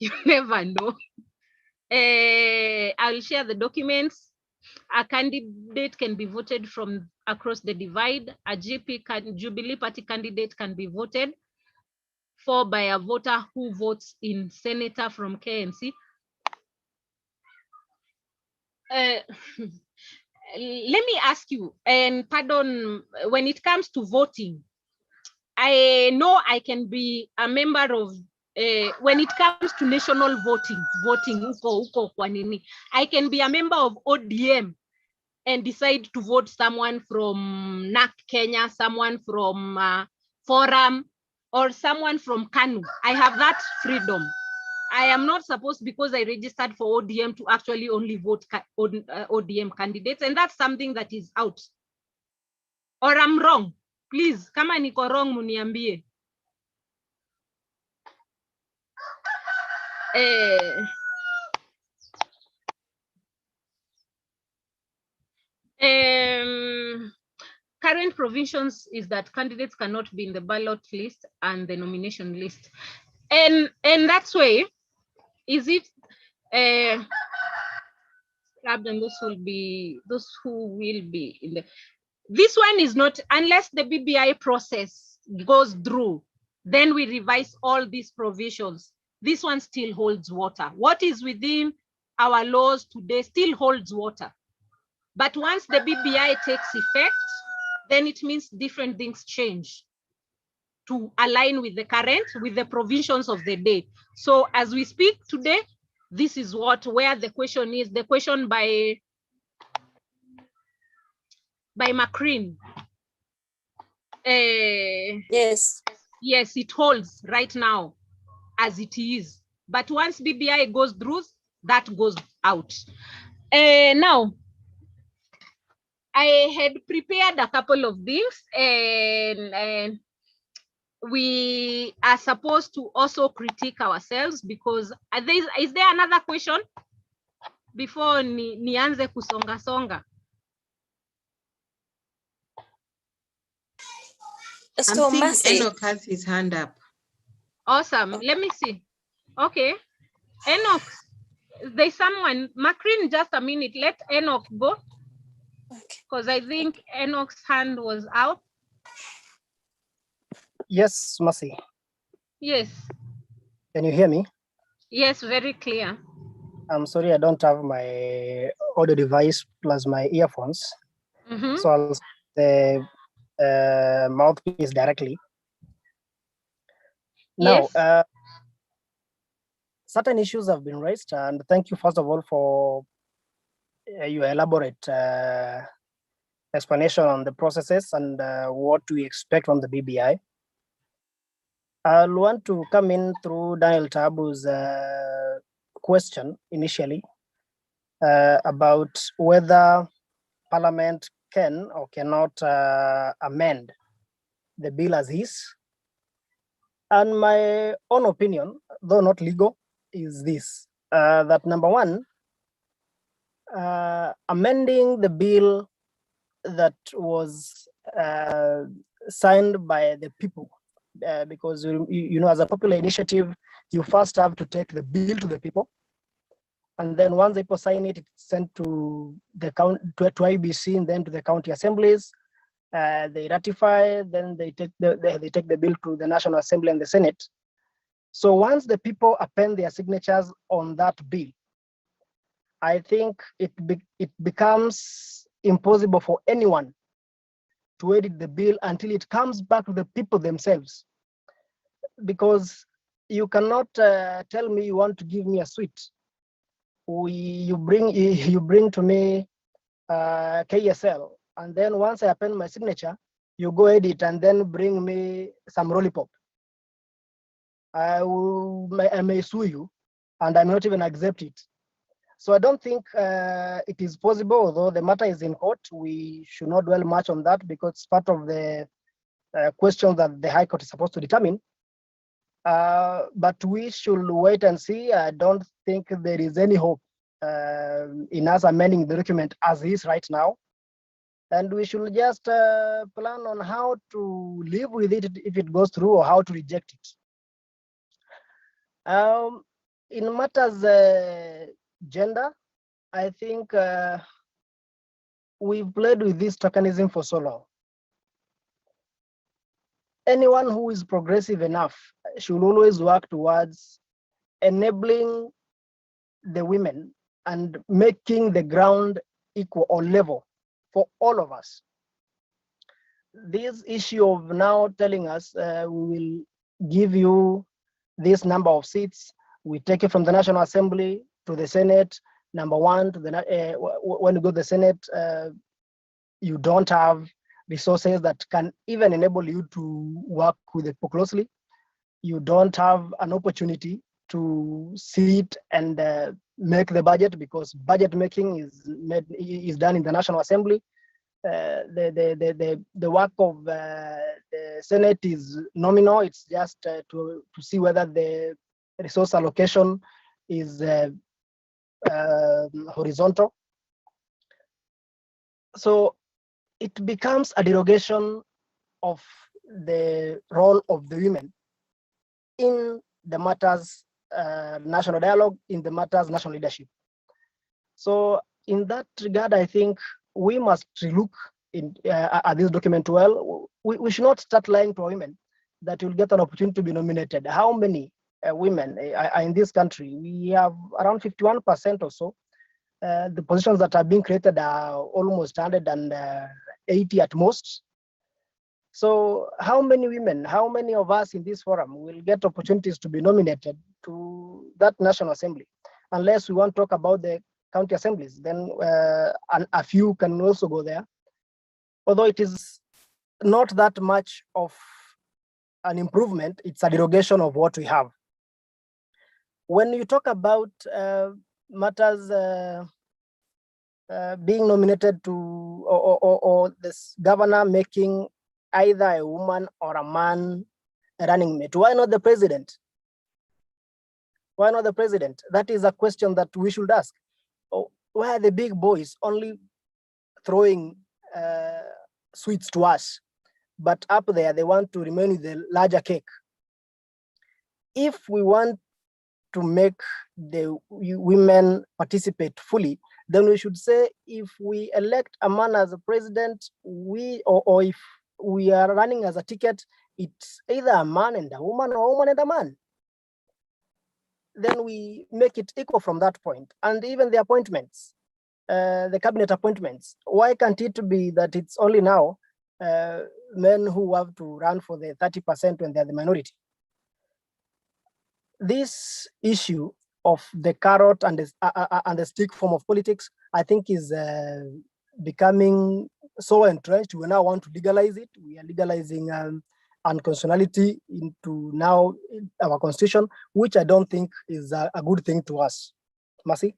you never know. I'll share the documents. A candidate can be voted from across the divide. A Jubilee Party candidate can be voted for by a voter who votes in senator from KNC. Let me ask you, and pardon, when it comes to voting, I know I can be a member of, when it comes to national voting, I can be a member of ODM and decide to vote someone from NAC Kenya, someone from Forum, or someone from KANU. I have that freedom. I am not supposed, because I registered for ODM, to actually only vote ODM candidates, and that's something that is out. Or I'm wrong. Please, kama niko wrong, muniambie. Current provisions is that candidates cannot be in the ballot list and the nomination list. And that's why, is it, and those who will be in the, this one is not, unless the BBI process goes through, then we revise all these provisions. This one still holds water. What is within our laws today still holds water. But once the BBI takes effect, then it means different things change to align with the current, with the provisions of the day. So as we speak today, this is where the question is. The question by Macrin.
Yes.
Yes, it holds right now as it is. But once BBI goes through, that goes out. Now, I had prepared a couple of things, and we are supposed to also critique ourselves, because is there another question before nianze kusonga songa?
So Mercy,
Enoch has his hand up.
Awesome. Let me see. Okay. Enoch, there's someone. Macrin, just a minute. Let Enoch go. Because I think Enoch's hand was out.
Yes, Mercy.
Yes.
Can you hear me?
Yes, very clear.
I'm sorry, I don't have my audio device plus my earphones.
Mm-hmm.
So I'll the mouthpiece directly. Now,
Yes.
Certain issues have been raised, and thank you first of all for your elaborate explanation on the processes and what we expect from the BBI. I'll want to come in through Daniel Tabu's question initially about whether Parliament can or cannot amend the bill as is. And my own opinion, though not legal, is this, that number one, amending the bill that was signed by the people, because you know, as a popular initiative, you first have to take the bill to the people, and then once the people sign it, it's sent to the to IBC and then to the county assemblies. They ratify, then they take the bill to the National Assembly and the Senate. So once the people append their signatures on that bill, I think it becomes impossible for anyone to edit the bill until it comes back to the people themselves. Because you cannot tell me you want to give me a sweet. You bring to me KSL, and then once I append my signature, you go edit and then bring me some lollipop. I may sue you, and I may not even accept it. So I don't think it is possible, although the matter is in court. We should not dwell much on that because it's part of the questions that the High Court is supposed to determine. But we should wait and see. I don't think there is any hope in us amending the document as is right now. And we should just plan on how to live with it if it goes through, or how to reject it. In matters gender, I think we've played with this tokenism for so long. Anyone who is progressive enough should always work towards enabling the women and making the ground equal or level for all of us. This issue of now telling us we will give you this number of seats, we take it from the National Assembly to the Senate, number one, to the when you go to the Senate, you don't have resources that can even enable you to work with the people closely. You don't have an opportunity to sit and make the budget, because budget making is done in the National Assembly. The work of the Senate is nominal. It's just to see whether the resource allocation is horizontal. So it becomes a derogation of the role of the women in the matters national dialogue, in the matters national leadership. So in that regard, I think we must look at this document well. We should not start lying to women that you'll get an opportunity to be nominated. How many women are in this country? We have around 51% or so. The positions that are being created are almost 180 at most. So how many women, how many of us in this forum will get opportunities to be nominated to that National Assembly? Unless we want to talk about the county assemblies, then and a few can also go there. Although it is not that much of an improvement, it's a derogation of what we have. When you talk about matters being nominated to, or this governor making either a woman or a man a running mate, why not the president? Why not the president? That is a question that we should ask. Why are the big boys only throwing sweets to us, but up there they want to remain with the larger cake? If we want to make the women participate fully, then we should say if we elect a man as a president, or if we are running as a ticket, it's either a man and a woman or a woman and a man. Then we make it equal from that point. And even the appointments, the cabinet appointments, why can't it be that it's only now men who have to run for the 30% when they're the minority? This issue of the carrot and the stick form of politics, I think, is becoming so entrenched. We now want to legalize it. We are legalizing unconstitutionality into now our constitution, which I don't think is a good thing to us. Mercy.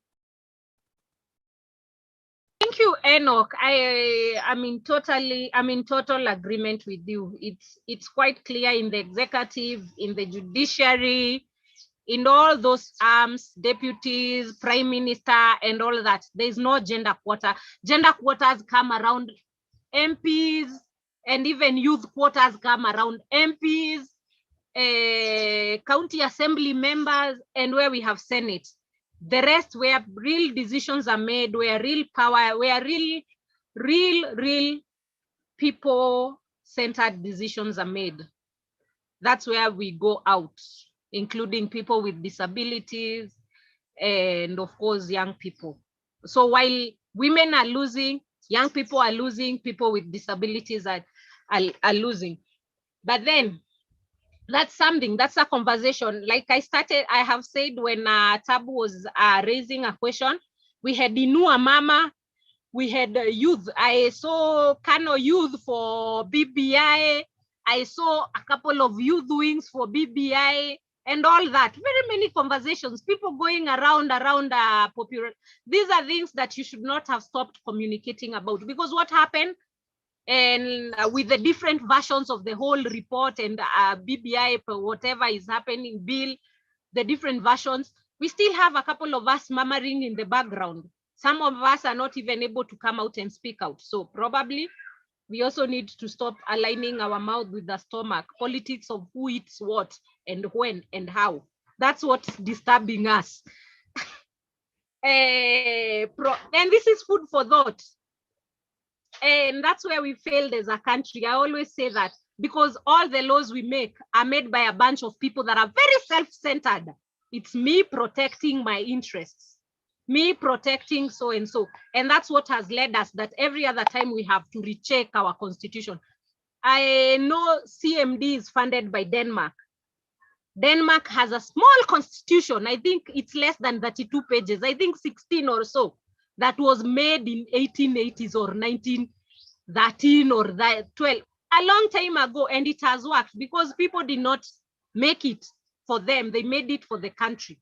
Thank you, Enoch. I'm in total agreement with you. It's quite clear in the executive, in the judiciary, in all those arms, deputies, prime minister, and all that. There's no gender quota. Gender quotas come around MPs, and even youth quotas come around MPs, county assembly members, and where we have Senate. The rest, where real decisions are made, where real power, where real people-centered decisions are made. That's where we go out, including people with disabilities and, of course, young people. So while women are losing, young people are losing, people with disabilities are losing. But then that's something, that's a conversation. Like I have said when Tabu was raising a question, we had Inua Mama, we had youth. I saw Kano youth for BBI. I saw a couple of youth wings for BBI and all that. Very many conversations, people going around popular. These are things that you should not have stopped communicating about, because what happened, and with the different versions of the whole report and BBI, whatever is happening, bill, the different versions, we still have a couple of us murmuring in the background. Some of us are not even able to come out and speak out. So probably we also need to stop aligning our mouth with the stomach. Politics of who eats what and when and how. That's what's disturbing us. And this is food for thought. And that's where we failed as a country. I always say that, because all the laws we make are made by a bunch of people that are very self-centered. It's me protecting my interests, me protecting so and so. And that's what has led us that every other time we have to recheck our constitution. I know CMD is funded by Denmark. Denmark has a small constitution. I think it's less than 32 pages. I think 16 or so. That was made in 1880s or 1913 or 12, a long time ago, and it has worked because people did not make it for them, they made it for the country.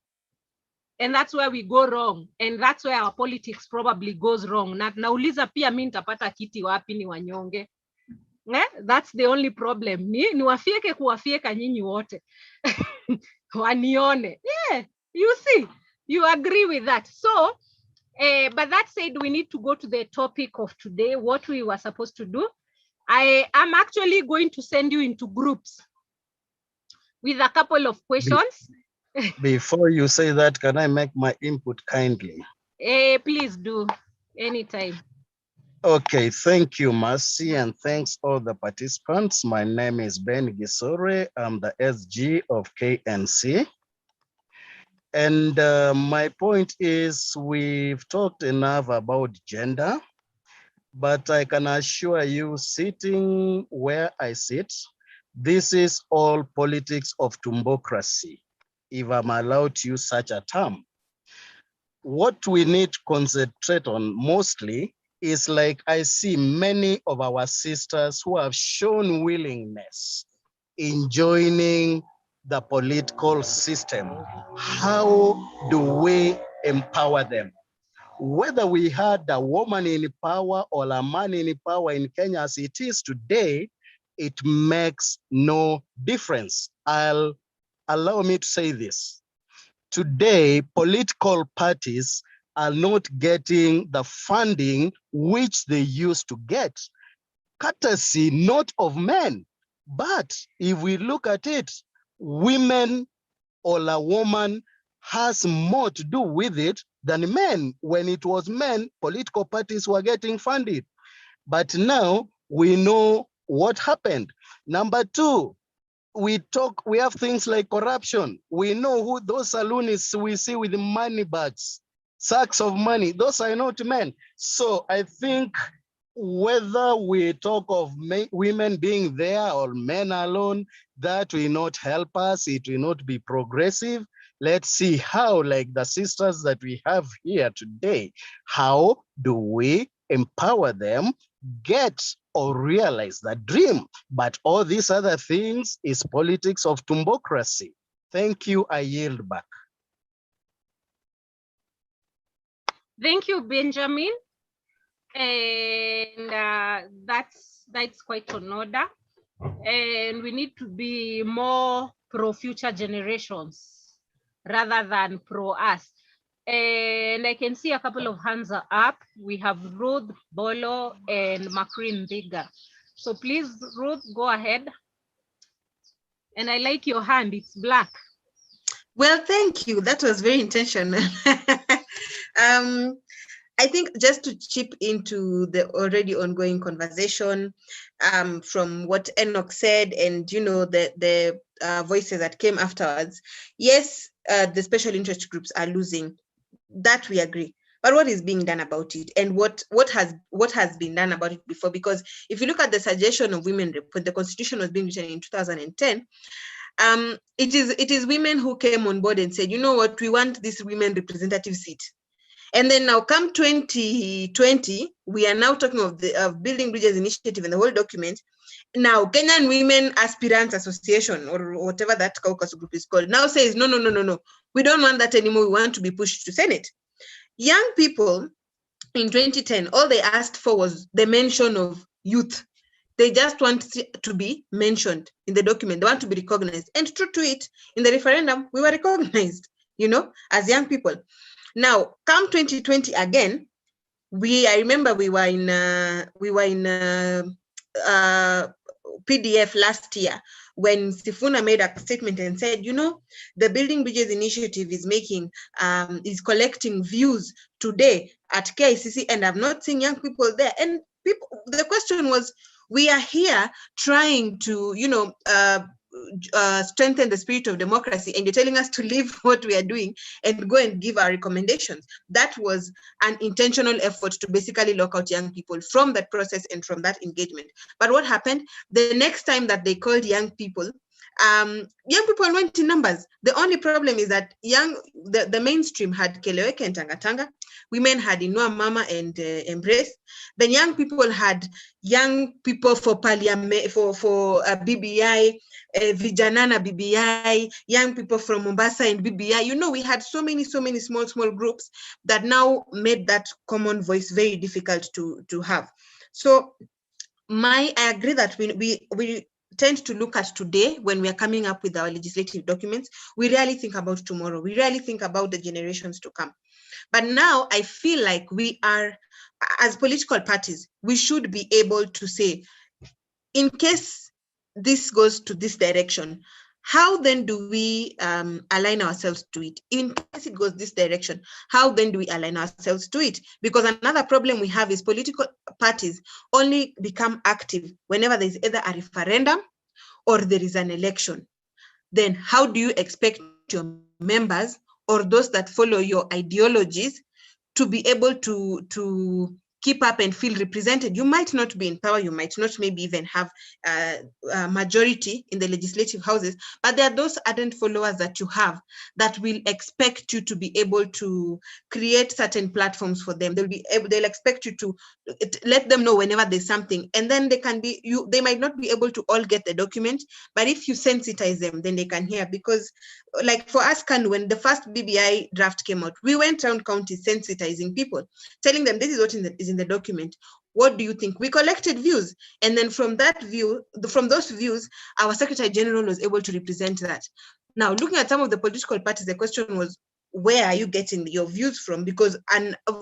And that's where we go wrong, and that's where our politics probably goes wrong. Nauliza pia mimi nitapata kiti wapi ni wanyonge? That's the only problem. Ni wafieke kuwafieka nyinyi wote. Wanione. Yeah, you see, you agree with that. So but that said, we need to go to the topic of today, what we were supposed to do. I am actually going to send you into groups with a couple of questions.
Before you say that, can I make my input kindly?
Please do, anytime.
Okay, thank you, Mercy, and thanks all the participants. My name is Ben Gisore. I'm the SG of KNC. And my point is, we've talked enough about gender. but I can assure you, sitting where I sit, this is all politics of tumbocracy, if I'm allowed to use such a term. What we need to concentrate on mostly is, like, I see many of our sisters who have shown willingness in joining the political system. How do we empower them? Whether we had a woman in power or a man in power in Kenya as it is today, it makes no difference. Allow me to say this. Today, political parties are not getting the funding which they used to get, courtesy not of men. But if we look at it, women or a woman has more to do with it than men. When it was men, political parties were getting funded. But now we know what happened. Number two, we have things like corruption. We know who those saloonists we see with money bags, sacks of money, those are not men. So I think whether we talk of women being there or men alone, that will not help us. It will not be progressive. Let's see how, like the sisters that we have here today, how do we empower them, get or realize the dream? But all these other things is politics of tumbocracy. Thank you. I yield back.
Thank you, Benjamin. And that's quite an order. And we need to be more pro future generations rather than pro us. And I can see a couple of hands are up. We have Ruth Bolo and Macreen Biga. So please, Ruth, go ahead. And I like your hand, it's black.
Well, thank you. That was very intentional. I think just to chip into the already ongoing conversation, from what Enoch said and, you know, the voices that came afterwards, yes, the special interest groups are losing. That we agree. But what is being done about it, and what has been done about it before? Because if you look at the suggestion of women when the constitution was being written in 2010, it is women who came on board and said, you know what, we want this women representative seat. And then now come 2020, we are now talking of Building Bridges Initiative and the whole document. Now, Kenyan Women Aspirants Association, or whatever that caucus group is called, now says, no, we don't want that anymore. We want to be pushed to Senate. Young people in 2010, all they asked for was the mention of youth. They just want to be mentioned in the document. They want to be recognized. And true to it, in the referendum, we were recognized, you know, as young people. Now, come 2020 again, I remember we were in PDF last year when Sifuna made a statement and said, you know, the Building Bridges Initiative is is collecting views today at KICC, and I've not seen young people there. And the question was, we are here trying to, you know, strengthen the spirit of democracy, and you're telling us to leave what we are doing and go and give our recommendations. That was an intentional effort to basically lock out young people from that process and from that engagement. But what happened? The next time that they called young people went in numbers. The only problem is that the mainstream had Keleweke and Tangatanga. Women had Inua Mama and Embrace. Then young people had young people for parliament, for BBI, Vijanana BBI, young people from Mombasa and BBI. You know, we had so many small groups that now made that common voice very difficult to have. So I agree that we tend to look at today when we are coming up with our legislative documents. We rarely think about tomorrow. We rarely think about the generations to come. But now I feel like we are, as political parties, we should be able to say, in case this goes to this direction, how then do we align ourselves to it? In case it goes this direction, how then do we align ourselves to it? Because another problem we have is political parties only become active whenever there's either a referendum or there is an election. Then how do you expect your members or those that follow your ideologies to be able to keep up and feel represented. You might not be in power, you might not maybe even have a majority in the legislative houses, but there are those ardent followers that you have that will expect you to be able to create certain platforms for them. They'll expect you to let them know whenever there's something, and then they might not be able to all get the document, but if you sensitize them, then they can hear. Because like for us, when the first BBI draft came out, we went around counties sensitizing people, telling them this is what is in the document. What do you think? We collected views, and then from those views, our Secretary General was able to represent that. Now, looking at some of the political parties, the question was, where are you getting your views from? Because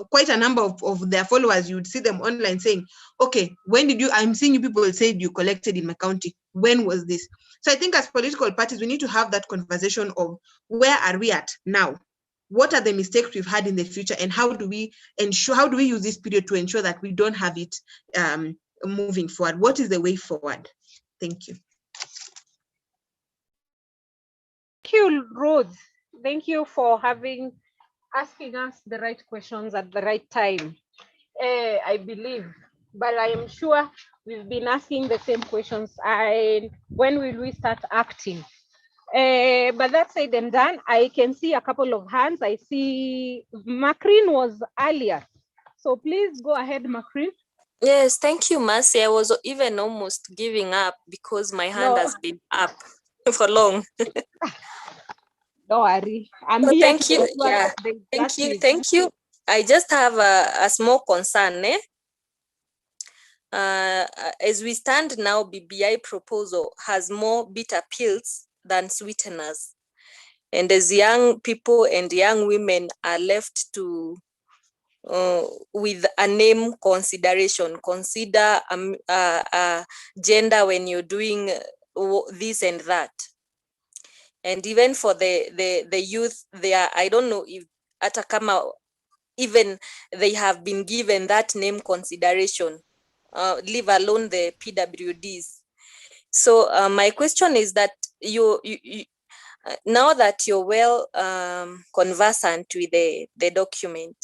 quite a number of their followers, you would see them online saying, okay, when did you, I'm seeing you people said you collected in my county. When was this? So I think as political parties, we need to have that conversation of where are we at now? What are the mistakes we've had in the future, and how do we use this period to ensure that we don't have it moving forward? What is the way forward? Thank you.
Thank you, Rose. Thank you for asking us the right questions at the right time. I believe, but I am sure we've been asking the same questions. When will we start acting? But that said and done, I can see a couple of hands. I see Macrin was earlier. So please go ahead, Macrin.
Yes, thank you, Mercy. I was even almost giving up because my hand has been up for long.
Don't worry. I'm
so
here.
Thank you. Yeah. Thank you. I just have a small concern. As we stand now, BBI proposal has more bitter pills than sweeteners. And as young people and young women are left to with a name consideration, consider gender when you're doing this and that. And even for the youth, I don't know if Atakama, even they have been given that name consideration, leave alone the PWDs. So my question is that you now that you're well conversant with the document,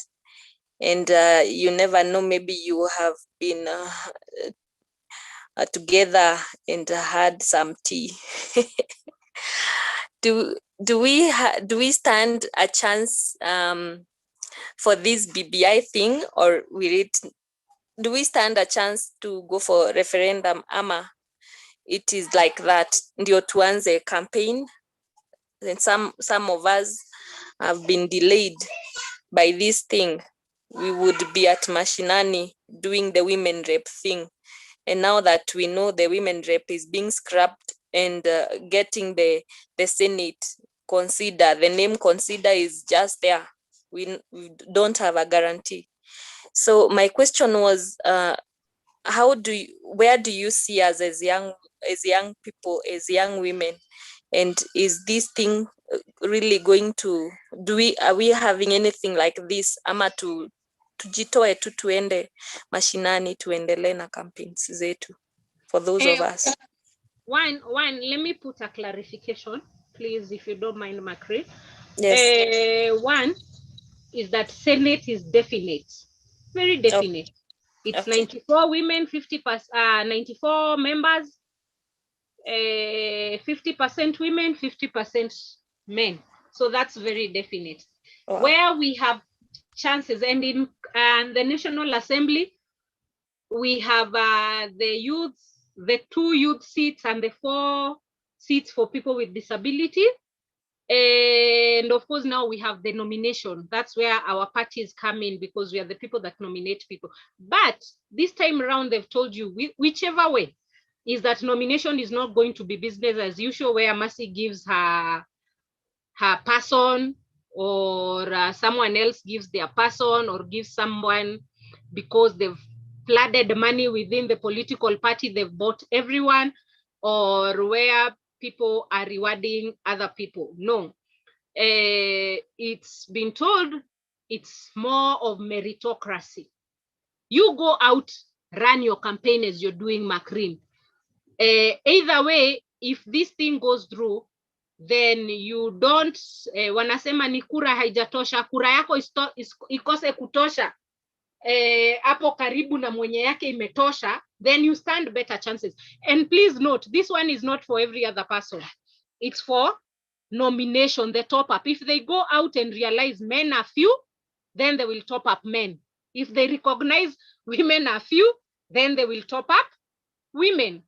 and you never know, maybe you have been together and had some tea. Do we stand a chance for this BBI thing, or do we stand a chance to go for referendum? Ama, it is like that. Ndio tuanze campaign. And some of us have been delayed by this thing. We would be at Mashinani doing the women rep thing. And now that we know the women rep is being scrapped and getting the Senate consider, the name consider is just there. We don't have a guarantee. So my question was, where do you see us as young people, as young women? And is this thing really going to, are we having anything like this? Ama tujitoe tu tuende mashinani tuendelee na campaigns zetu for those of us.
One, let me put a clarification, please, if you don't mind, Macri.
Yes.
One is that Senate is definite, very definite. It's 94 women, 94 members, 50% women, 50% men. So that's very definite. Wow. Where we have chances, and in the National Assembly, we have the 2 youth seats and the 4 seats for people with disability. And of course, now we have the nomination. That's where our parties come in, because we are the people that nominate people. But this time around, they've told you, whichever way, is that nomination is not going to be business as usual, where Mercy gives her person, or someone else gives their person, or gives someone because they've flooded money within the political party, they've bought everyone, or where people are rewarding other people. No, it's been told it's more of meritocracy. You go out, run your campaign as you're doing, Macrin. Either way, if this thing goes through, then you don't, wanasema ni kura haijatosha, kura yako ikose kutosha. hapo karibu na mwenye yake imetosha, then you stand better chances. And please note, this one is not for every other person. It's for nomination, the top up. If they go out and realize men are few, then they will top up men. If they recognize women are few, then they will top up women.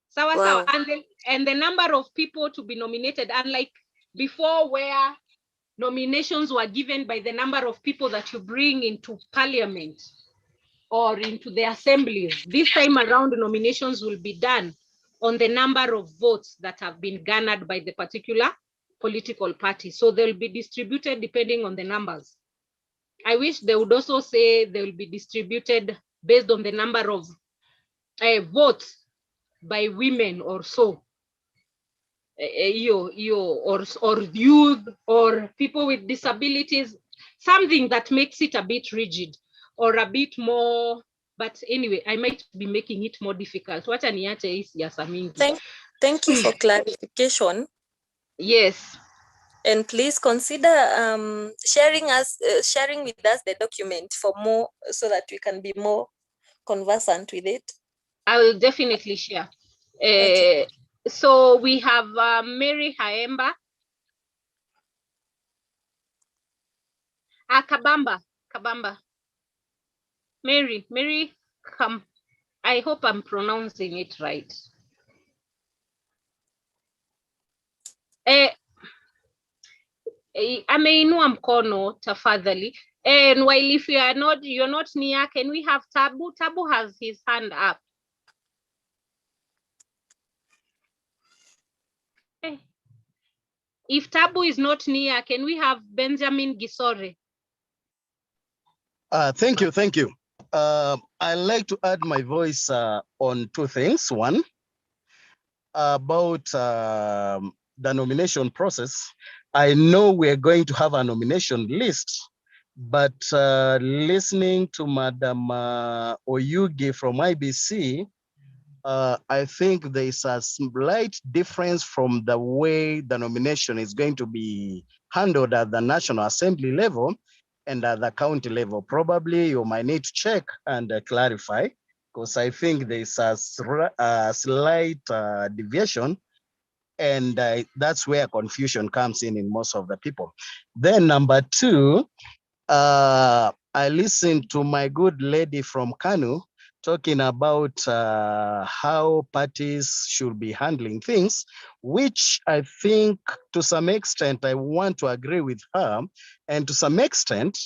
Sawa sawa. And the number of people to be nominated, unlike before where nominations were given by the number of people that you bring into parliament or into the assemblies, this time around nominations will be done on the number of votes that have been garnered by the particular political party. So they'll be distributed depending on the numbers. I wish they would also say they will be distributed based on the number of votes by women or so. Or youth or people with disabilities, something that makes it a bit rigid or a bit more. But anyway, I might be making it more difficult. Wacha niache hii siasa mingi.
Thank you for clarification.
Yes.
And please consider sharing with us the document for more, so that we can be more conversant with it.
I will definitely share.
Okay.
So we have Mary Haemba. Kabamba. Mary, come. I hope I'm pronouncing it right. Ameinua mkono tafadhali. And while if you're not near, can we have Tabu? Tabu has his hand up. If Tabu is not near, can we have Benjamin Gisore?
Thank you. I'd like to add my voice on two things. One, about the nomination process. I know we're going to have a nomination list, but listening to Madam Oyugi from IBC, I think there is a slight difference from the way the nomination is going to be handled at the National Assembly level and at the county level. Probably you might need to check and clarify, because I think there is a slight deviation, and that's where confusion comes in most of the people. Then number two, I listened to my good lady from Kanu talking about how parties should be handling things, which I think to some extent I want to agree with her. And to some extent,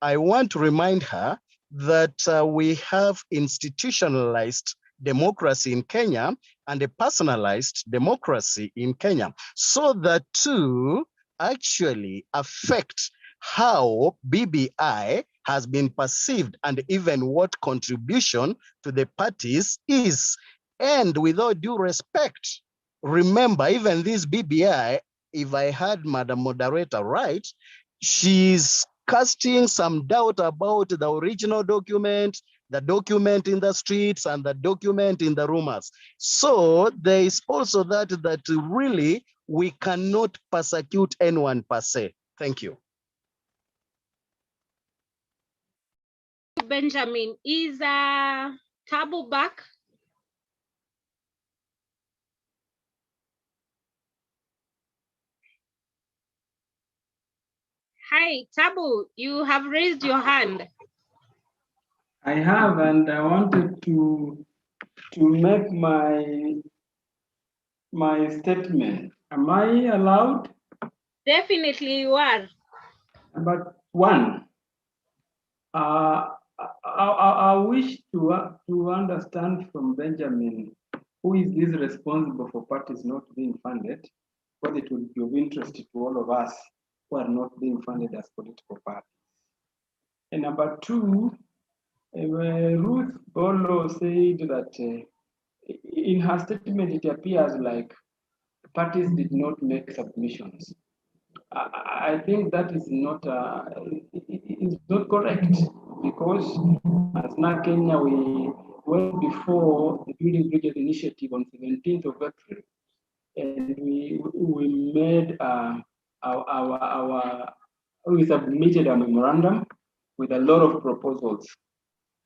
I want to remind her that we have institutionalized democracy in Kenya and a personalized democracy in Kenya. So the two actually affect how BBI has been perceived and even what contribution to the parties is. And without due respect, remember, even this BBI, if I heard Madam Moderator right, she's casting some doubt about the original document, the document in the streets, and the document in the rumors. So there is also that really we cannot persecute anyone per se. Thank you.
Benjamin, is Tabu back? Hi, Tabu, you have raised your hand.
I have, and I wanted to make my statement. Am I allowed?
Definitely you are.
But one, I wish to understand from Benjamin, who is this responsible for parties not being funded, because it would be of interest to all of us who are not being funded as political parties. And number two, Ruth Bolo said that in her statement, it appears like parties did not make submissions. I think that is not correct, because as NA Kenya, we went before the Building Bridges Initiative on 17th of April, and we made we submitted a memorandum with a lot of proposals.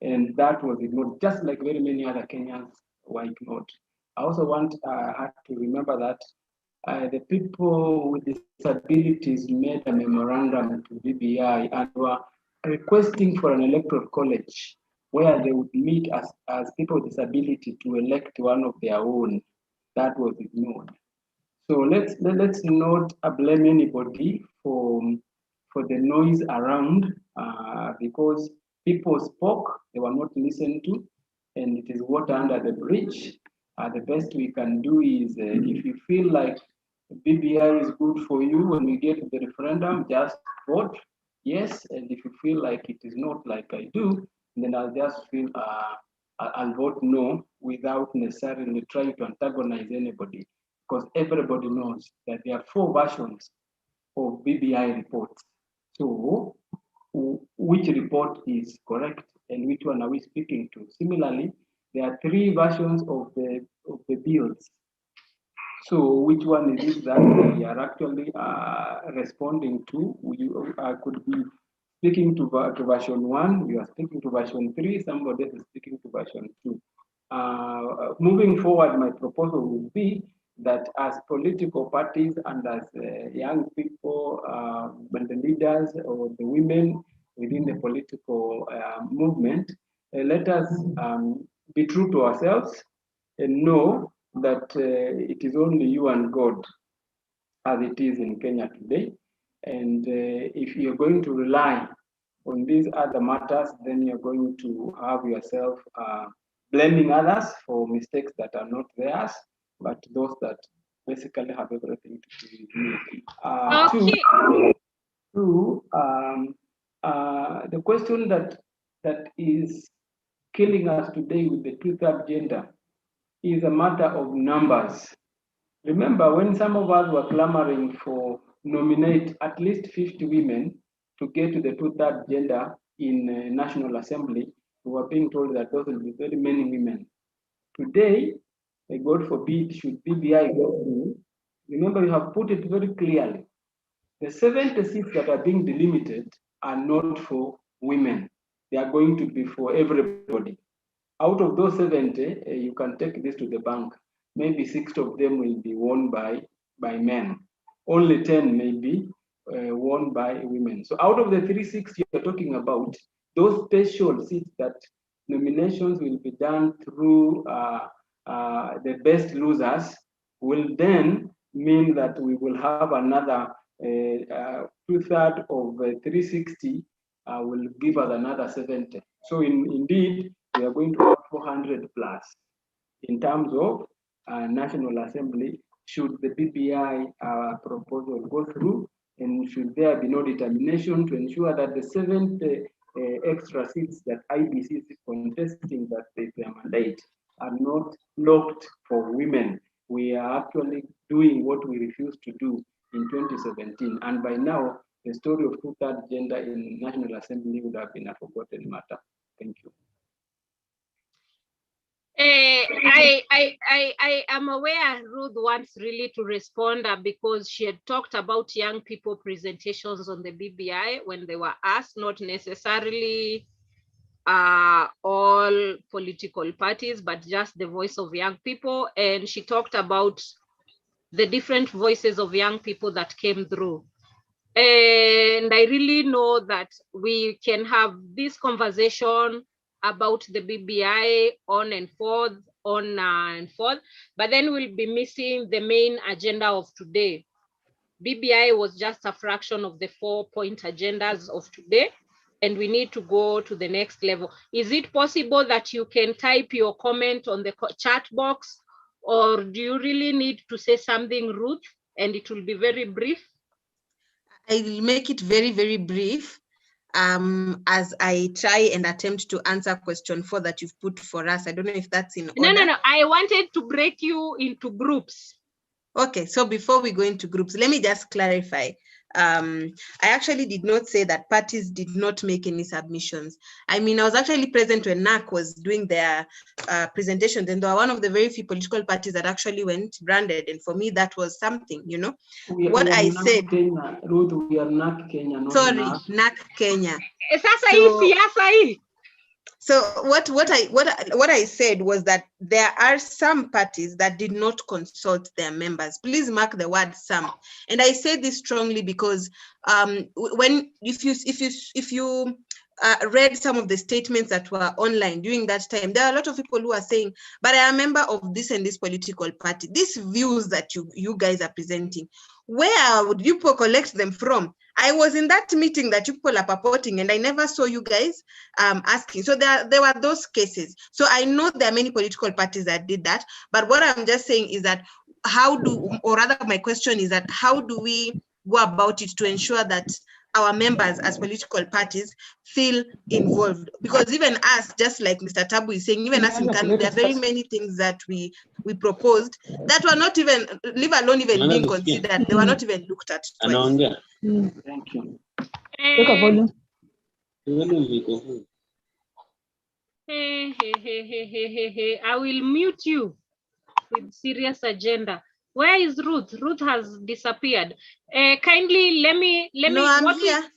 And that was ignored, just like very many other Kenyans were ignored. I also want her to remember that the people with disabilities made a memorandum to BBI and were requesting for an electoral college where they would meet as people with disability to elect one of their own. That was ignored. So let's not blame anybody for the noise around because people spoke, they were not listened to, and it is water under the bridge. The best we can do is if you feel like BBI is good for you when we get to the referendum, just vote yes. And if you feel like it is not like I do, then I'll just feel I'll vote no without necessarily trying to antagonize anybody, because everybody knows that there are 4 versions of BBI reports. So which report is correct and which one are we speaking to? Similarly, there are 3 versions of the bills. So which one is it that we are actually responding to? We could be speaking to version 1, we are speaking to version 3, somebody is speaking to version 2. Moving forward, my proposal would be that as political parties and as young people, and the leaders or the women within the political movement, let us be true to ourselves and know that it is only you and God as it is in Kenya today. And if you're going to rely on these other matters, then you're going to have yourself blaming others for mistakes that are not theirs, but those that basically have everything to do with you. Two, the question that is killing us today with the 2/3 gender is a matter of numbers. Remember when some of us were clamoring for nominate at least 50 women to get to the 2/3 gender in National Assembly, we were being told that those will be very many women. Today, God forbid, should BBI go through, remember you have put it very clearly. The 70 seats that are being delimited are not for women. They are going to be for everybody. Out of those 70, you can take this to the bank. Maybe 60 of them will be won by men. Only 10 may be won by women. So out of the 360 you're talking about, those special seats that nominations will be done through the best losers will then mean that we will have another 2/3 of 360 will give us another 70. So indeed, we are going to have 400 plus in terms of National Assembly should the BBI proposal go through, and should there be no determination to ensure that the 70 extra seats that IBC is contesting that they mandate are not locked for women. We are actually doing what we refused to do in 2017, and by now the story of 2/3 gender in National Assembly would have been a forgotten matter. Thank you.
I am aware Ruth wants really to respond because she had talked about young people presentations on the BBI when they were asked, not necessarily all political parties, but just the voice of young people. And she talked about the different voices of young people that came through. And I really know that we can have this conversation about the BBI on and forth, but then we'll be missing the main agenda of today. BBI was just a fraction of the 4-point agendas of today, and we need to go to the next level. Is it possible that you can type your comment on the chat box, or do you really need to say something, Ruth, and it will be very brief?
I'll make it very, very brief as I try and attempt to answer question 4 that you've put for us. I don't know if that's in order.
No. I wanted to break you into groups.
Okay, so before we go into groups, let me just clarify. I actually did not say that parties did not make any submissions. I mean, I was actually present when NAC was doing their presentations, and they were one of the very few political parties that actually went branded. And for me, that was something, you know. What I said.
Kenya, Ruth, we are NAC Kenya, not
Sorry,
NAC.
NAC Kenya.
Sasa hii siasa hii.
So what I said was that there are some parties that did not consult their members. Please mark the word some. And I say this strongly because if you read some of the statements that were online during that time, there are a lot of people who are saying, but I am a member of this and this political party. These views that you guys are presenting, where would you collect them from? I was in that meeting that you people are purporting, and I never saw you guys asking. So there were those cases. So I know there are many political parties that did that, but what I'm just saying is that my question is that how do we go about it to ensure that our members as political parties feel involved? Because even us, just like Mr. Tabu is saying, even us in Kanu, there are very many things that we proposed that were not even, leave alone even being considered, they were not even looked at twice.
Thank you.
I will mute you with serious agenda. Where is Ruth? Ruth has disappeared. Kindly let me.
No, I'm here.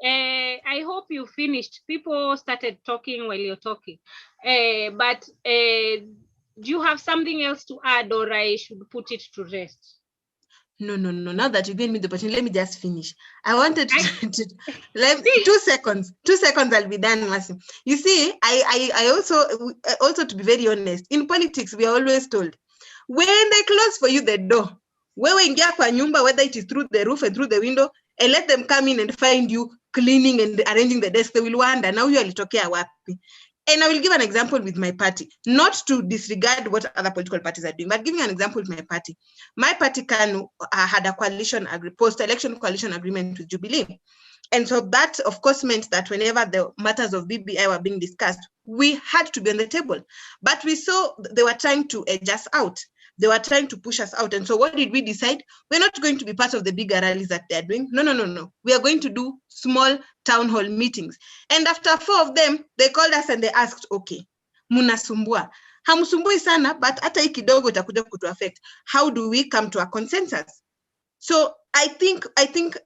I hope you finished. People started talking while you're talking. But do you have something else to add, or I should put it to rest?
No. Now that you gave me the opportunity, let me just finish. I wanted to let 2 seconds. 2 seconds, I'll be done, Masim. You see, I also, to be very honest, in politics, we are always told, when they close for you the door, whether it is through the roof and through the window, and let them come in and find you cleaning and arranging the desk, they will wonder, now you are litokea wapi. And I will give an example with my party, not to disregard what other political parties are doing, but giving an example with my party. My party Kanu had a post-election coalition agreement with Jubilee. And so that, of course, meant that whenever the matters of BBI were being discussed, we had to be on the table. But we saw they were trying to edge us out. They were trying to push us out. And so what did we decide? We're not going to be part of the bigger rallies that they're doing. No. We are going to do small town hall meetings. And after 4 of them, they called us and they asked, okay, munasumbua. Hamsumbui sana, but hata hii kidogo itakuja kutu affect. How do we come to a consensus? So I think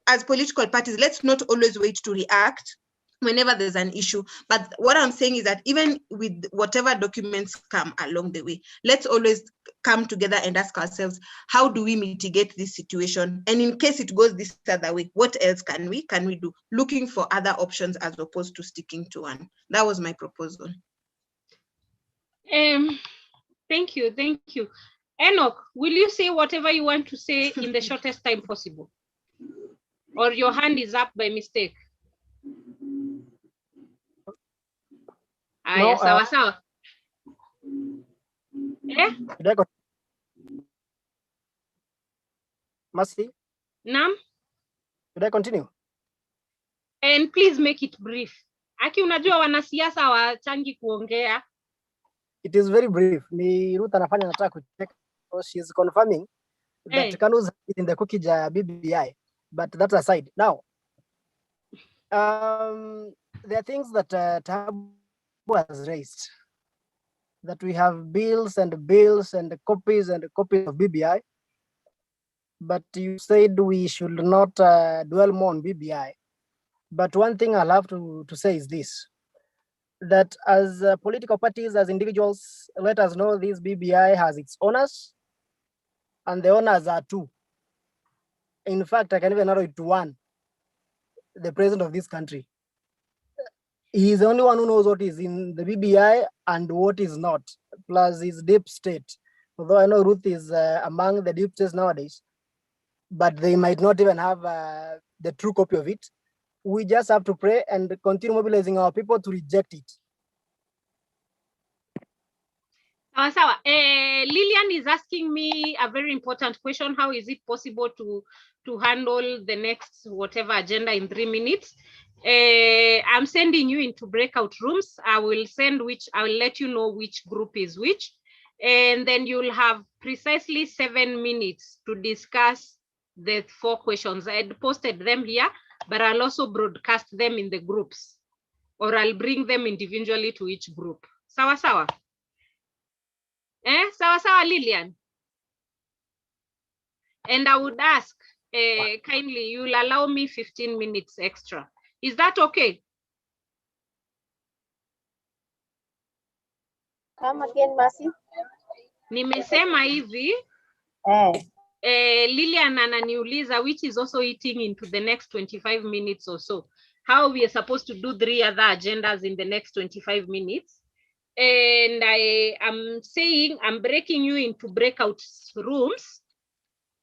as political parties, let's not always wait to react whenever there's an issue. But what I'm saying is that even with whatever documents come along the way, let's always come together and ask ourselves, how do we mitigate this situation? And in case it goes this other way, what else can we do? Looking for other options as opposed to sticking to one. That was my proposal.
Thank you. Enoch, will you say whatever you want to say in the shortest time possible? Or your hand is up by mistake?
No,
sawa.
Mercy?
Nam?
Should I continue?
And please make it brief. Aki, unajua wanasiasa wachangi kuongea.
It is very brief. Ni Ruth anafanya nataka kucheck. So she's confirming that Kanu's in the cookie jar BBI. But that's aside. Now, there are things that Tabu has raised. That we have bills and copies of BBI. But you said we should not dwell more on BBI. But one thing I'll have to say is this, that as political parties, as individuals, let us know this BBI has its owners, and the owners are 2. In fact, I can even narrow it to 1, the president of this country. He is the only one who knows what is in the BBI and what is not, plus his deep state. Although I know Ruth is among the deep states nowadays, but they might not even have the true copy of it. We just have to pray and continue mobilizing our people to reject it.
Sawa. Lillian is asking me a very important question. How is it possible to handle the next whatever agenda in 3 minutes? I'm sending you into breakout rooms. I will let you know which group is which. And then you'll have precisely 7 minutes to discuss the 4 questions. I had posted them here, but I'll also broadcast them in the groups, or I'll bring them individually to each group. Sawa sawa? Sawa sawa, Lillian? And I would ask, kindly, you'll allow me 15 minutes extra. Is that okay?
Come again, Mercy.
Nimesema hivi, Lillian ananiuliza, which is also eating into the next 25 minutes or so, how we are supposed to do 3 other agendas in the next 25 minutes. And I am saying I'm breaking you into breakout rooms.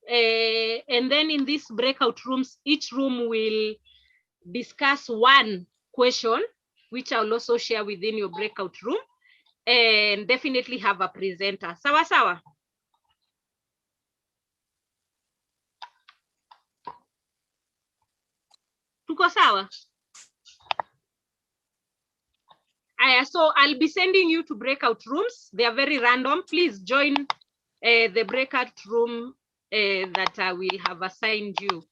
And then in these breakout rooms, each room will discuss 1 question, which I'll also share within your breakout room, and definitely have a presenter. Sawa sawa? Tuko sawa? So I'll be sending you to breakout rooms. They are very random. Please join the breakout room that I will have assigned you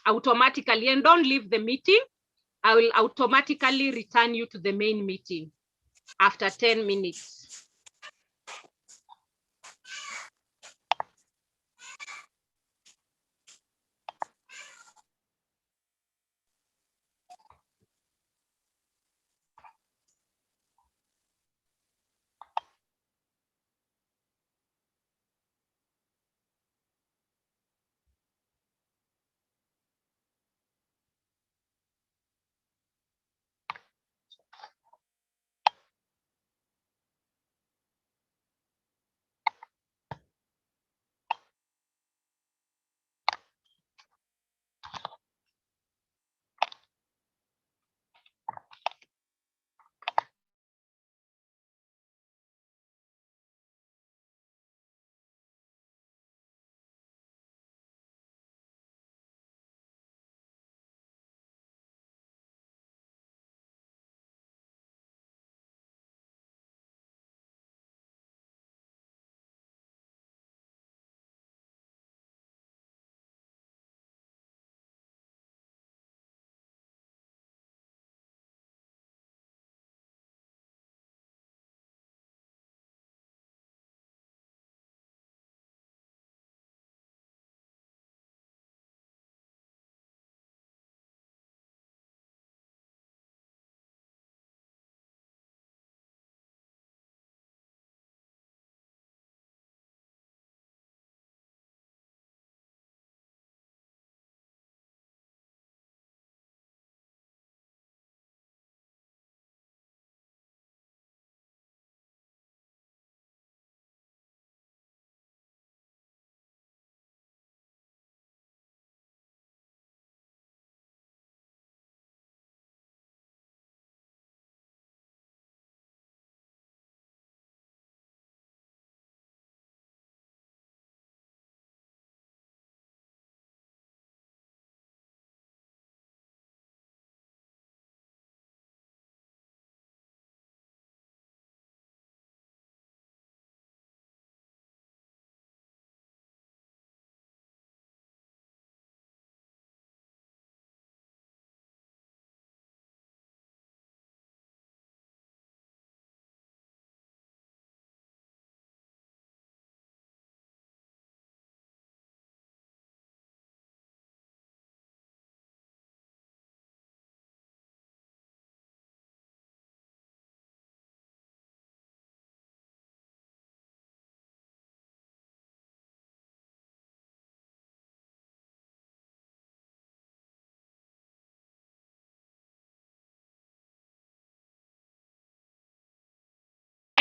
automatically, and don't leave the meeting. I will automatically return you to the main meeting after 10 minutes.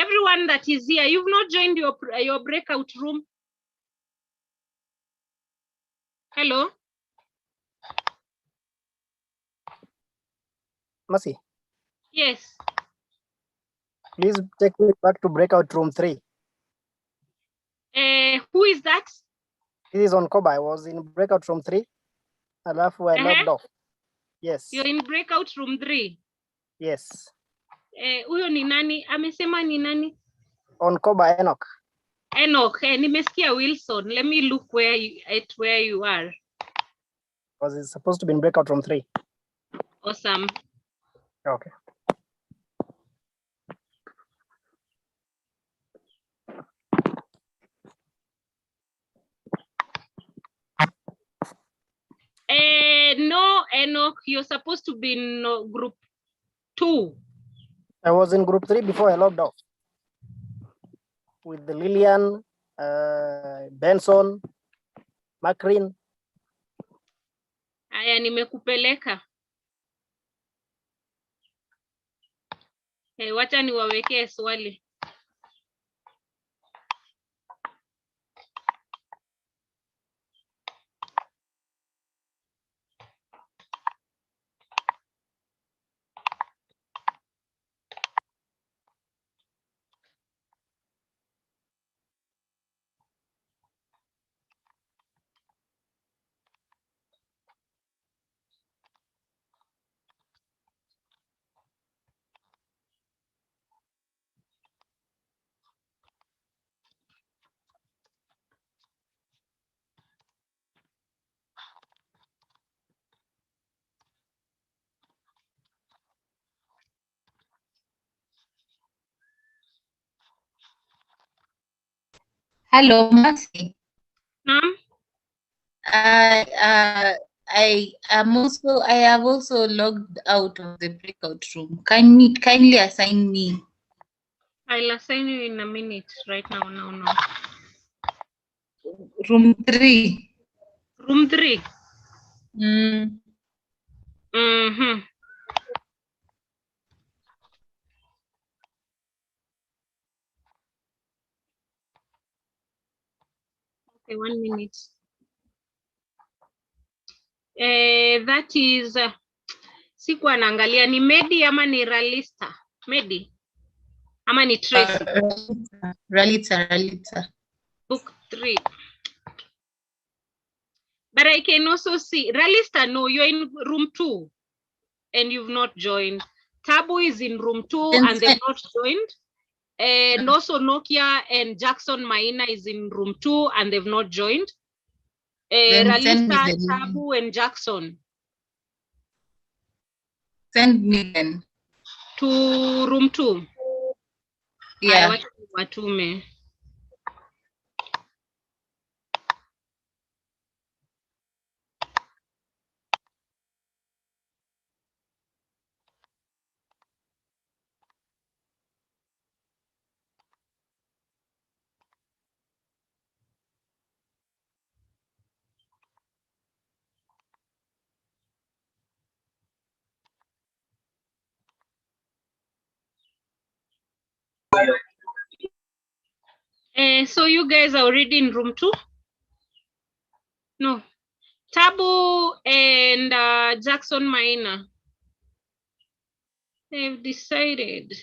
Everyone that is here, you've not joined your breakout room. Hello?
Mercy,
Yes.
please take me back to breakout room 3.
Who is that?
This is on Koba. I was in breakout room 3. Alafu I logged off. Yes.
You're in breakout room 3.
Yes.
Huyo ni nani? Amesema ni nani?
On Koba, Enoch.
Enoch, nimesikia Wilson. Let me look where you are.
because it's supposed to be in breakout from 3.
Awesome.
Okay.
No, Enoch, you're supposed to be in group 2.
I was in group 3 before I logged off with the Lillian, Benson, Macrin.
Aya, nimekupeleka. Wacha niwawekee swali.
Hello, Mercy.
Ma'am?
I have also logged out of the breakout room. Kindly assign me.
I'll assign you in a minute. Right now, no.
Room 3.
Room 3.
Mm-hmm.
Okay, 1 minute. That is sikuwa naangalia ni Medi ama ni Ralista? Medi ama ni Tracy?
Ralita.
Book 3. But I can also see Ralista. No, you're in room 2 and you've not joined. Tabu is in room 2 and they've not joined. And also Nokia and Jackson Maina is in room 2 and they've not joined. Ralista, Tabu, and Jackson.
Send me then.
To room 2.
Yeah.
Watume. So you guys are already in room 2? No. Tabu and Jackson Maina. They've decided.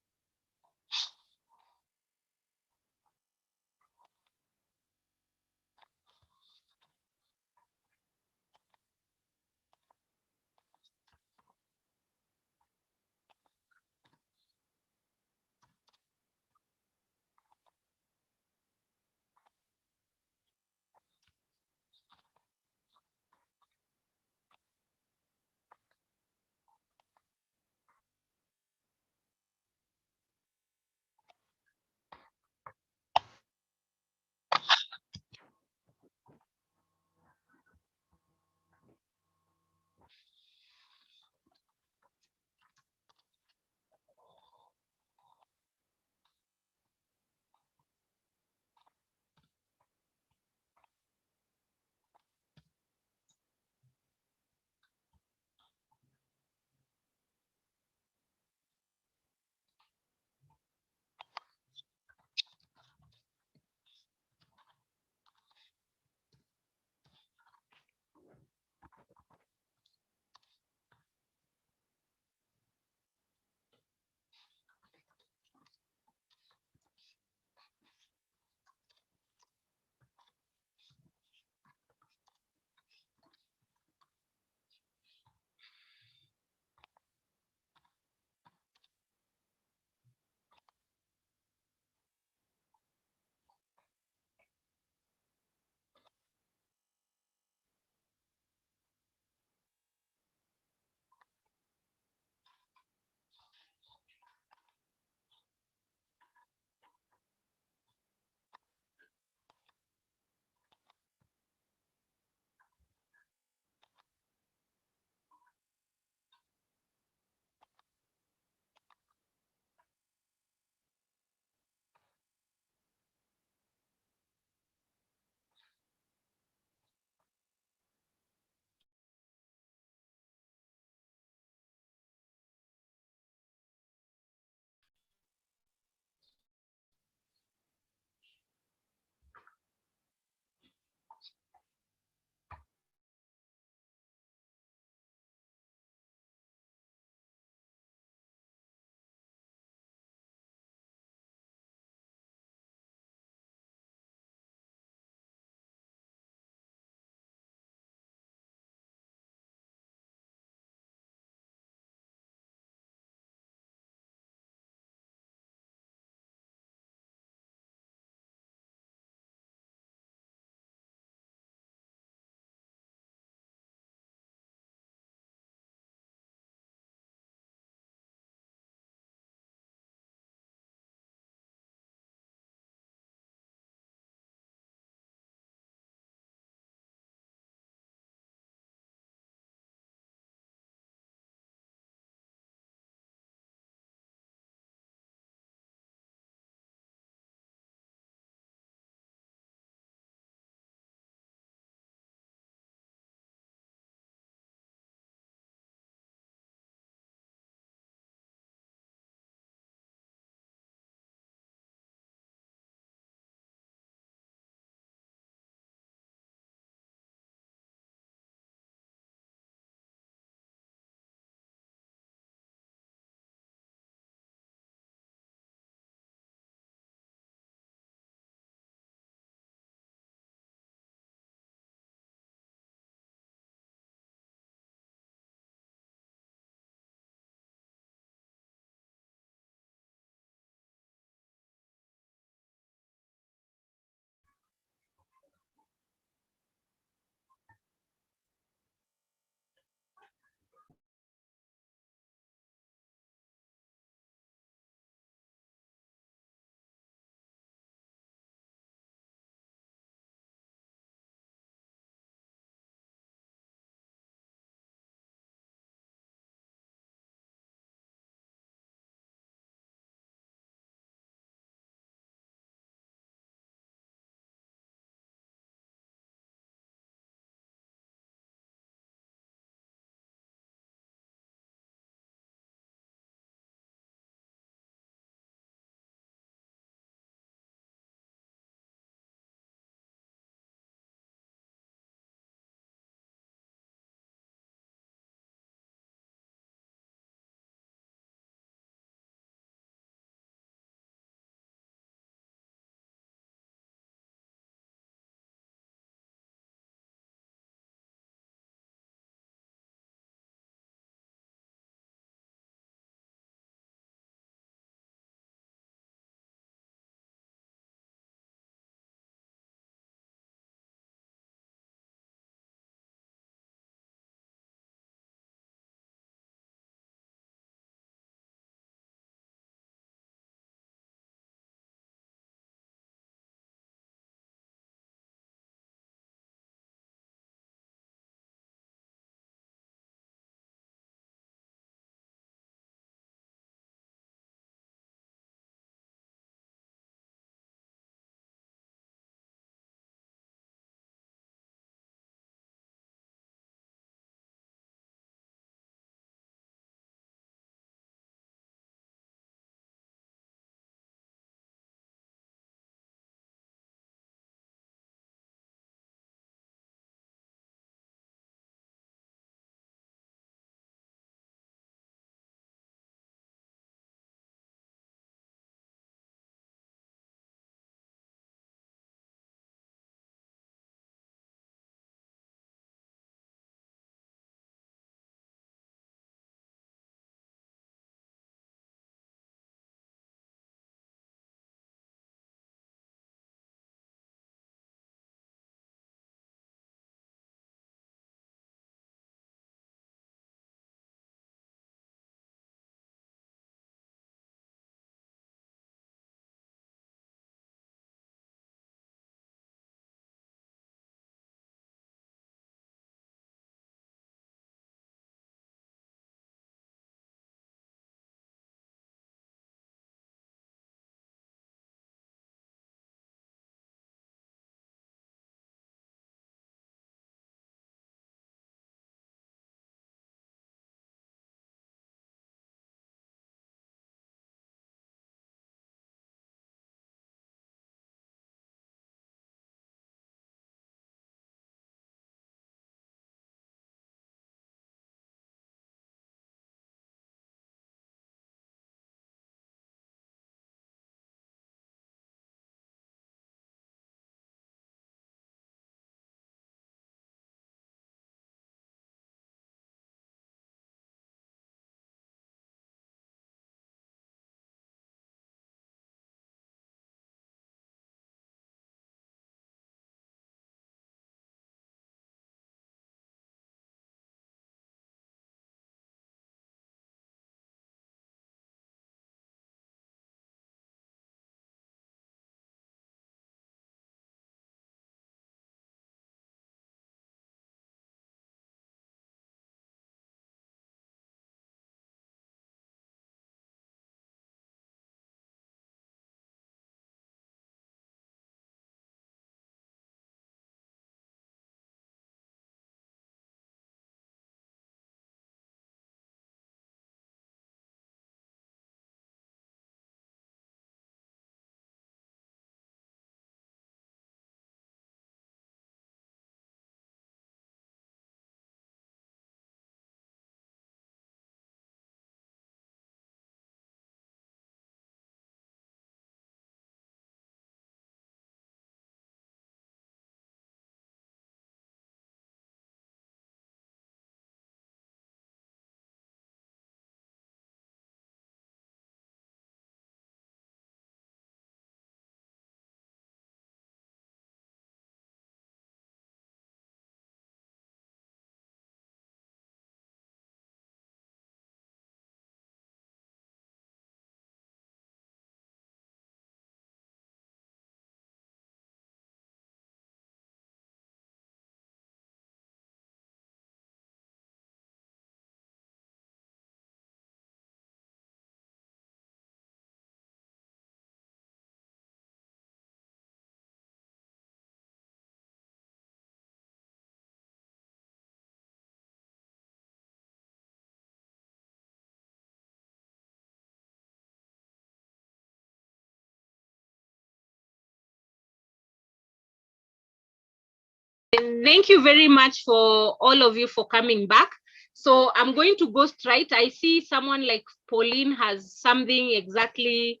thank you very much for all of you for coming back. So I'm going to go straight. I see someone like Pauline has something exactly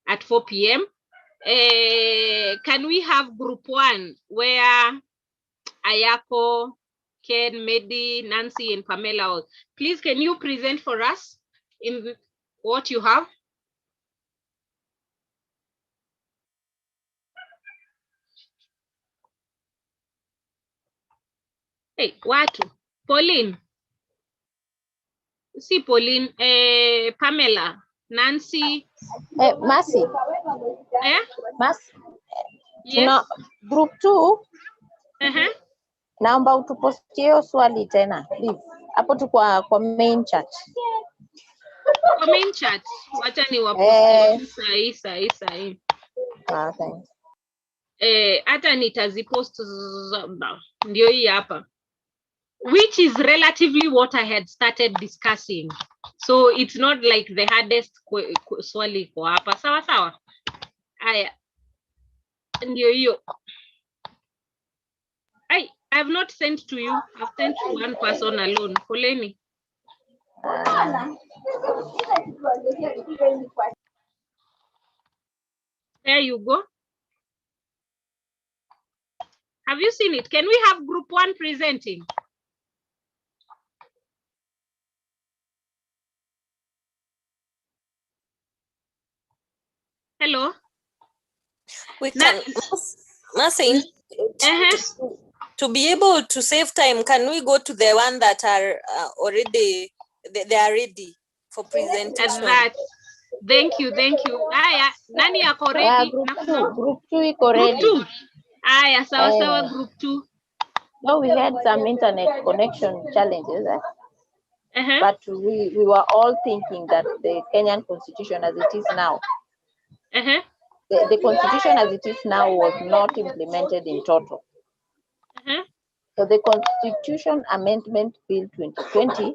at 4 p.m. Can we have group 1 where Ayako, Ken, Medi, Nancy, and Pamela? Please, can you present for us in what you have? Hey, watu. Pauline. See Pauline, Pamela, Nancy.
Mercy. Mercy.
Yes.
Group 2. Naomba utupostie hiyo swali tena, please. Hapo tu kwa main chat.
Kwa main chat. Wacha ni wapostie sahi.
Thanks.
Hata nitazipost ndio hii hapa. Which is relatively what I had started discussing. So it's not like the hardest swali kwa hapa. Sawa sawa. Aya. Ndio hiyo. I have not sent to you. I've sent to one person alone. Poleni. There you go. Have you seen it? Can we have group 1 presenting? Hello.
We can, Mercy, to be able to save time, can we go to the one that are already, they are ready for presentation?
Thank you. Aya, nani yako ready?
Group 2 iko ready.
Group 2. Aya, sawa group 2.
No, we had some internet connection challenges. But we were all thinking that the Kenyan constitution as it is now, the constitution as it is now was not implemented in total. So the Constitution Amendment Bill 2020,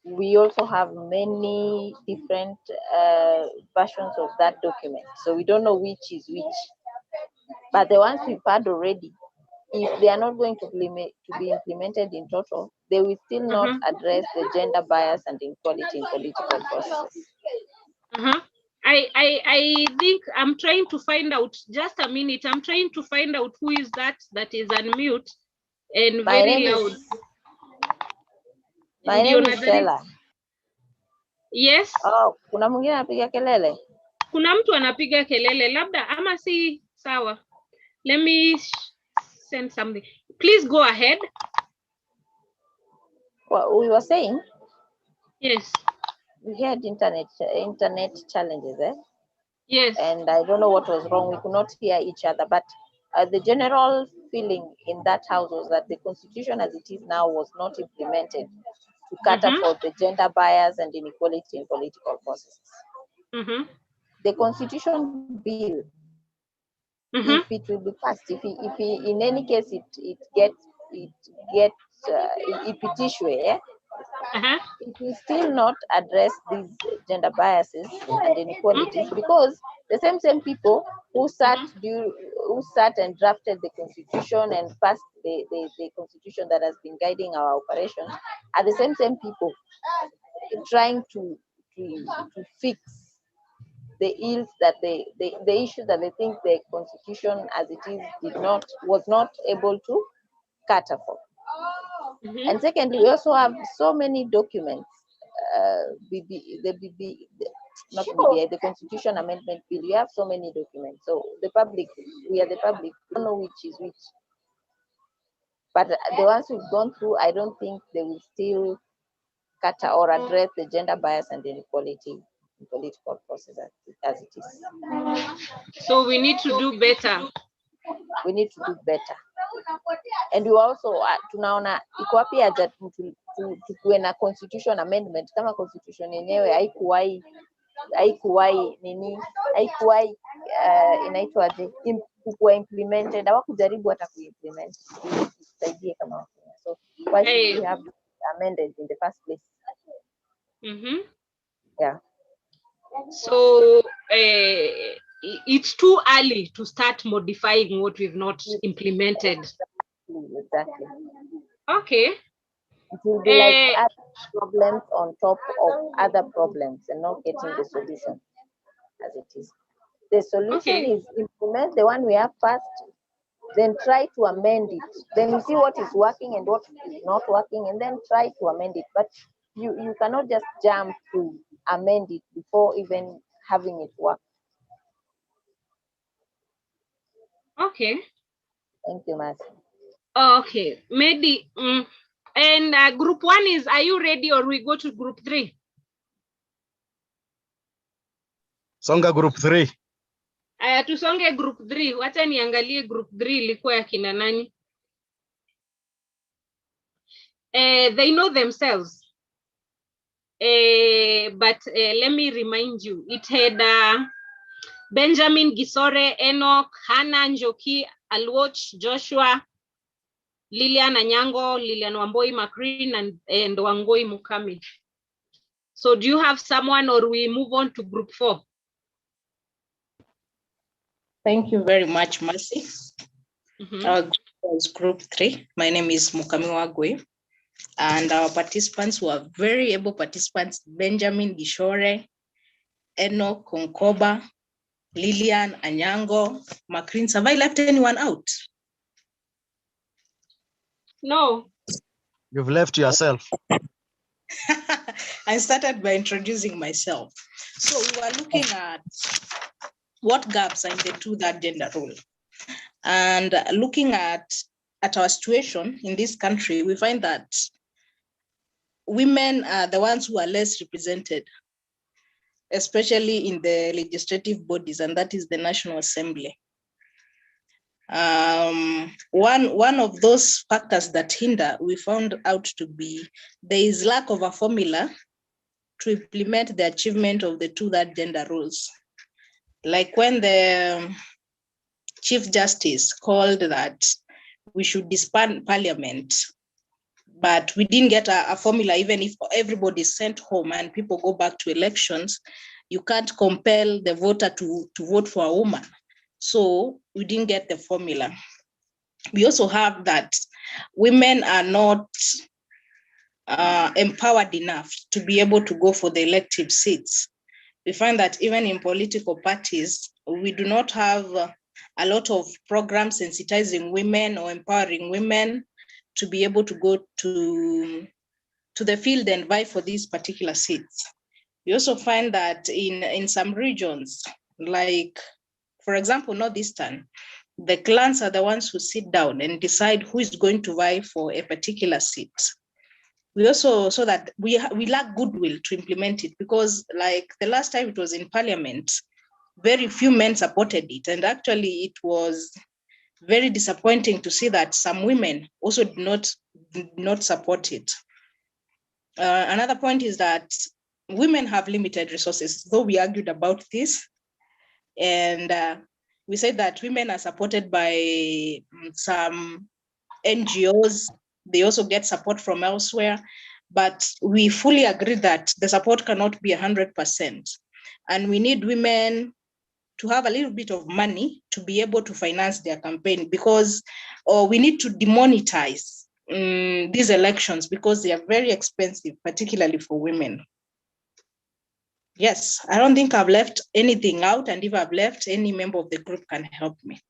we also have many different versions of that document. So we don't know which is which. But the ones we've had already, if they are not going to be implemented in total, they will still not address the gender bias and inequality in political processes.
I think I'm trying to find out, just a minute, I'm trying to find out who is that is unmute and very loud.
My name is Stella.
Yes.
Oh, kuna mwingine anapiga kelele?
Kuna mtu anapiga kelele, labda ama si sawa. Let me send something. Please go ahead.
What we were saying?
Yes.
We had internet challenges,
Yes.
And I don't know what was wrong. We could not hear each other, but the general feeling in that house was that the constitution as it is now was not implemented to cater for the gender bias and inequality in political processes. The constitution bill, if it will be passed, if in any case it gets it will still not address these gender biases and inequalities, because the same people who sat and drafted the constitution and passed the constitution that has been guiding our operations are the same people trying to fix the ills that the issue that they think the constitution as it is was not able to cater for. And secondly, we also have so many documents, the Constitution Amendment Bill. We have so many documents. So the public, we don't know which is which. But the ones we've gone through, I don't think they will still cater or address the gender bias and inequality in political process as it is.
So we need to do better.
We need to do better. And we also tunaona iko wapi haja tukuwe na constitution amendment kama constitution yenyewe haikuwahi inaitwaje kuwa implemented, hawakujaribu hata kuimplement tusaidie kama Wakenya. So why should we have amended in the first place? Yeah.
So it's too early to start modifying what we've not implemented.
exactly.
Okay.
It will be like adding problems on top of other problems and not getting the solution as it is. The solution is implement the one we have first, then try to amend it. Then you see what is working and what is not working, and then try to amend it. But you cannot just jump to amend it before even having it work.
Okay.
Thank you, Mercy.
Okay, maybe. And group 1 is, are you ready, or we go to group 3?
Songa group 3.
Tusonge group 3. Wacha niangalie group 3 ilikuwa ya kina nani. They know themselves. But let me remind you, it had Benjamin, Gisore, Enoch, Hannah, Njoki, Alwoch, Joshua, Lilian Anyango, Lilian Wamboi Macrin, and Wangoi Mukami. So do you have someone, or we move on to group 4?
Thank you very much, Mercy. Our group was group 3. My name is Mukami Wagwe, and our participants were very able participants: Benjamin Gishore, Enoch Konkoba, Lilian Anyango, Macrin. Have I left anyone out?
No.
You've left yourself.
I started by introducing myself. So we were looking at what gaps are in the 2-3 gender role. And looking at our situation in this country, we find that women are the ones who are less represented, especially in the legislative bodies, and that is the National Assembly. One of those factors that hinder, we found out to be there is lack of a formula to implement the achievement of the 2-3 gender roles. Like when the Chief Justice called that we should disband Parliament, but we didn't get a formula. Even if everybody is sent home and people go back to elections, you can't compel the voter to vote for a woman. So we didn't get the formula. We also have that women are not empowered enough to be able to go for the elective seats. We find that even in political parties, we do not have a lot of programs sensitizing women or empowering women to be able to go to the field and vie for these particular seats. We also find that in some regions, like, for example, Northeastern, the clans are the ones who sit down and decide who is going to vie for a particular seat. We also saw that we lack goodwill to implement it, because like the last time it was in Parliament, very few men supported it. And actually it was very disappointing to see that some women also did not support it. Another point is that women have limited resources, though we argued about this. And we said that women are supported by some NGOs. They also get support from elsewhere, but we fully agree that the support cannot be 100%. And we need women to have a little bit of money to be able to finance their campaign, because we need to demonetize these elections because they are very expensive, particularly for women. Yes, I don't think I've left anything out, and if I've left, any member of the group can help me.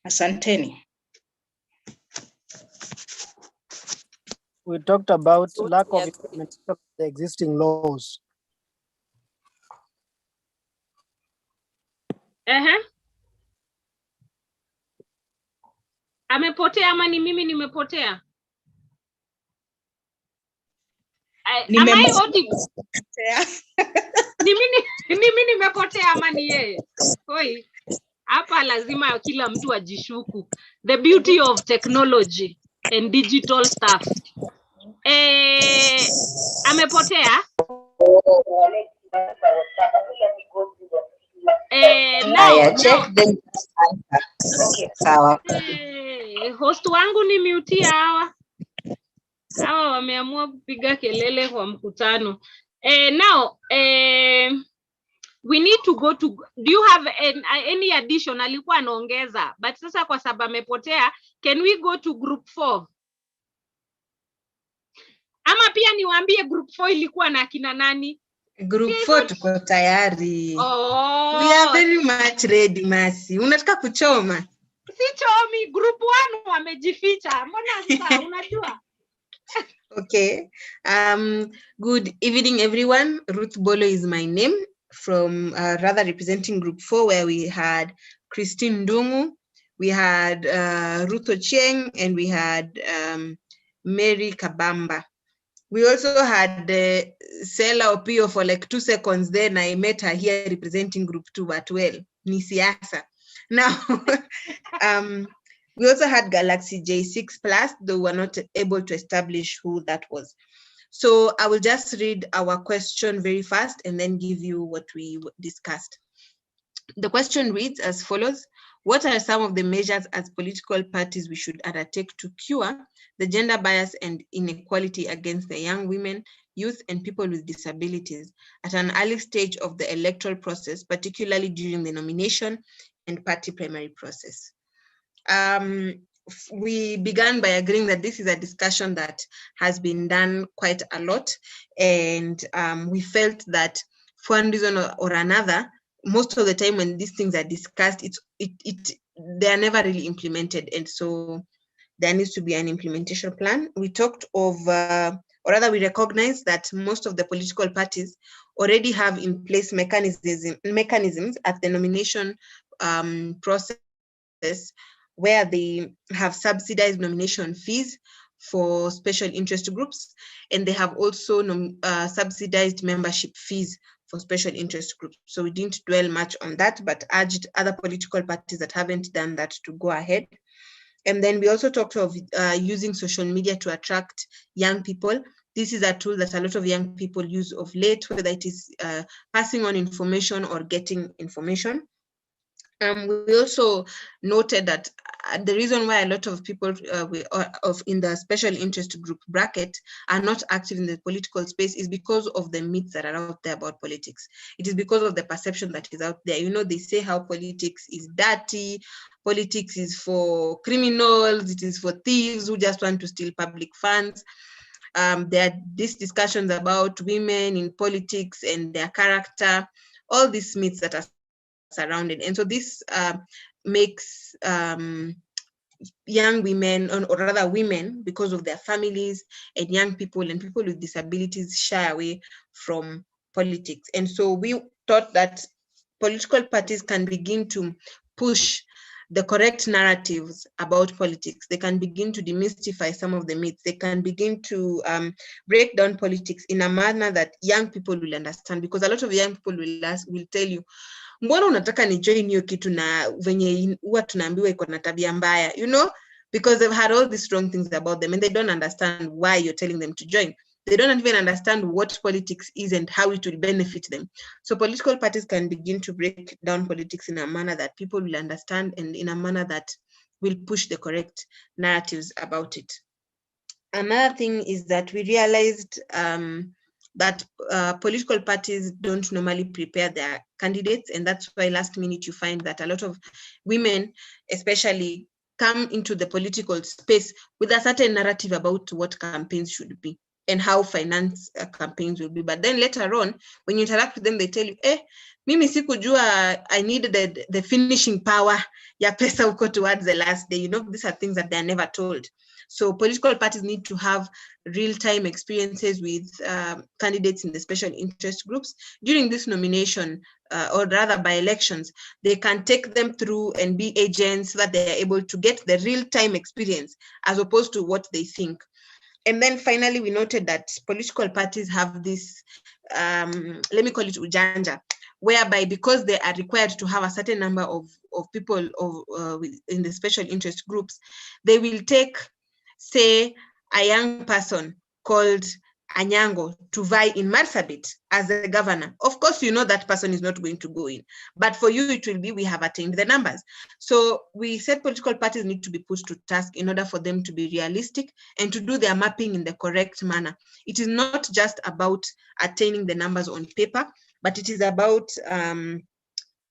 Asanteni.
We talked about lack of implementation of the existing laws.
Amepotea ama ni mimi nimepotea?
Am I
audible? Ni mimi nimepotea ama ni yeye? Hoi. Hapa lazima kila mtu ajishuku. The beauty of technology and digital stuff. Amepotea? Host wangu ni mutia hawa. Hawa wameamua kupiga kelele kwa mkutano. we need to go to, do you have any addition? Alikuwa anaongeza, but sasa kwa sababu amepotea, can we go to group 4? Ama pia niwaambie group 4 ilikuwa na kina nani?
Group 4 tuko tayari.
Oh.
We are very much ready, Mercy. Unataka kuchoma?
Si chomi, group 1 wamejificha. Mbona sasa unajua?
Okay. Good evening, everyone. Ruth Bolo is my name, from rather representing group 4, where we had Christine Ndungu, we had Ruth Ochieng, and we had Mary Kabamba. We also had Sela Opio for like 2 seconds. Then I met her here representing group 2, but well, ni siasa. Now, we also had Galaxy J6 Plus, though we're not able to establish who that was. So I will just read our question very fast and then give you what we discussed. The question reads as follows. What are some of the measures as political parties we should undertake to cure the gender bias and inequality against the young women, youth, and people with disabilities at an early stage of the electoral process, particularly during the nomination and party primary process? We began by agreeing that this is a discussion that has been done quite a lot, and we felt that for one reason or another, most of the time when these things are discussed, they are never really implemented, and so there needs to be an implementation plan. We talked of, or rather we recognize that most of the political parties already have in place mechanisms at the nomination process, where they have subsidized nomination fees for special interest groups, and they have also subsidized membership fees for special interest groups. So we didn't dwell much on that, but urged other political parties that haven't done that to go ahead. And then we also talked of using social media to attract young people. This is a tool that a lot of young people use of late, whether it is passing on information or getting information. We also noted that the reason why a lot of people in the special interest group bracket are not active in the political space is because of the myths that are out there about politics. It is because of the perception that is out there. You know, they say how politics is dirty, politics is for criminals, it is for thieves who just want to steal public funds. There are these discussions about women in politics and their character, all these myths that are surrounded. And so this makes young women, or rather women, because of their families and young people and people with disabilities, shy away from politics. And so we thought that political parties can begin to push the correct narratives about politics. They can begin to demystify some of the myths. They can begin to break down politics in a manner that young people will understand, because a lot of young people will tell you, mbona unataka ni join hiyo kitu na venye huwa tunaambiwa iko na tabia mbaya, you know, because they've had all these wrong things about them and they don't understand why you're telling them to join. They don't even understand what politics is and how it will benefit them. So political parties can begin to break down politics in a manner that people will understand and in a manner that will push the correct narratives about it. Another thing is that we realized that political parties don't normally prepare their candidates, and that's why last minute you find that a lot of women especially come into the political space with a certain narrative about what campaigns should be and how finance campaigns will be. But then later on, when you interact with them, they tell you, mimi sikujua I needed the finishing power ya pesa huko towards the last day. You know, these are things that they're never told. So political parties need to have real-time experiences with candidates in the special interest groups during this nomination, or rather by elections. They can take them through and be agents so that they are able to get the real-time experience as opposed to what they think. And then finally, we noted that political parties have this, let me call it ujanja, whereby because they are required to have a certain number of people in the special interest groups, they will take, say, a young person called Anyango to vie in Marsabit as the governor. Of course, you know that person is not going to go in, but for you, it will be, we have attained the numbers. So we said political parties need to be pushed to task in order for them to be realistic and to do their mapping in the correct manner. It is not just about attaining the numbers on paper, but it is about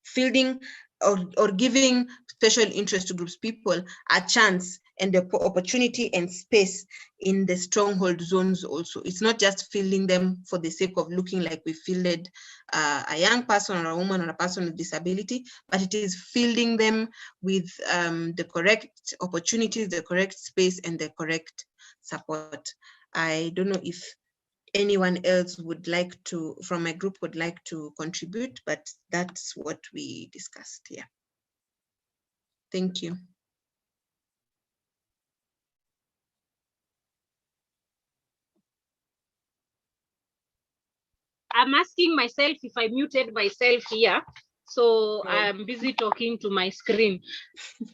fielding or giving special interest groups, people, a chance and the opportunity and space in the stronghold zones also. It's not just fielding them for the sake of looking like we fielded a young person or a woman or a person with disability, but it is fielding them with the correct opportunities, the correct space, and the correct support. I don't know if anyone else would like to, from my group, would like to contribute, but that's what we discussed here. Thank you.
I'm asking myself if I muted myself here. So I'm busy talking to my screen.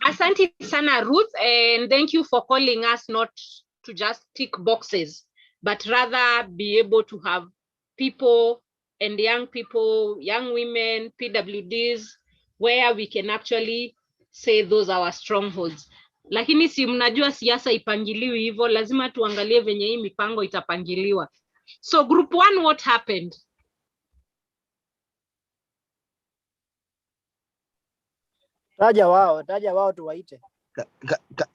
Asante sana, Ruth, and thank you for calling us not to just tick boxes, but rather be able to have people and young people, young women, PWDs, where we can actually say those are our strongholds. Lakini si mnajua siasa ipangiliwi hivyo, lazima tuangalie venye hii mipango itapangiliwa. So group 1, what happened?
Taja wao tuwaite.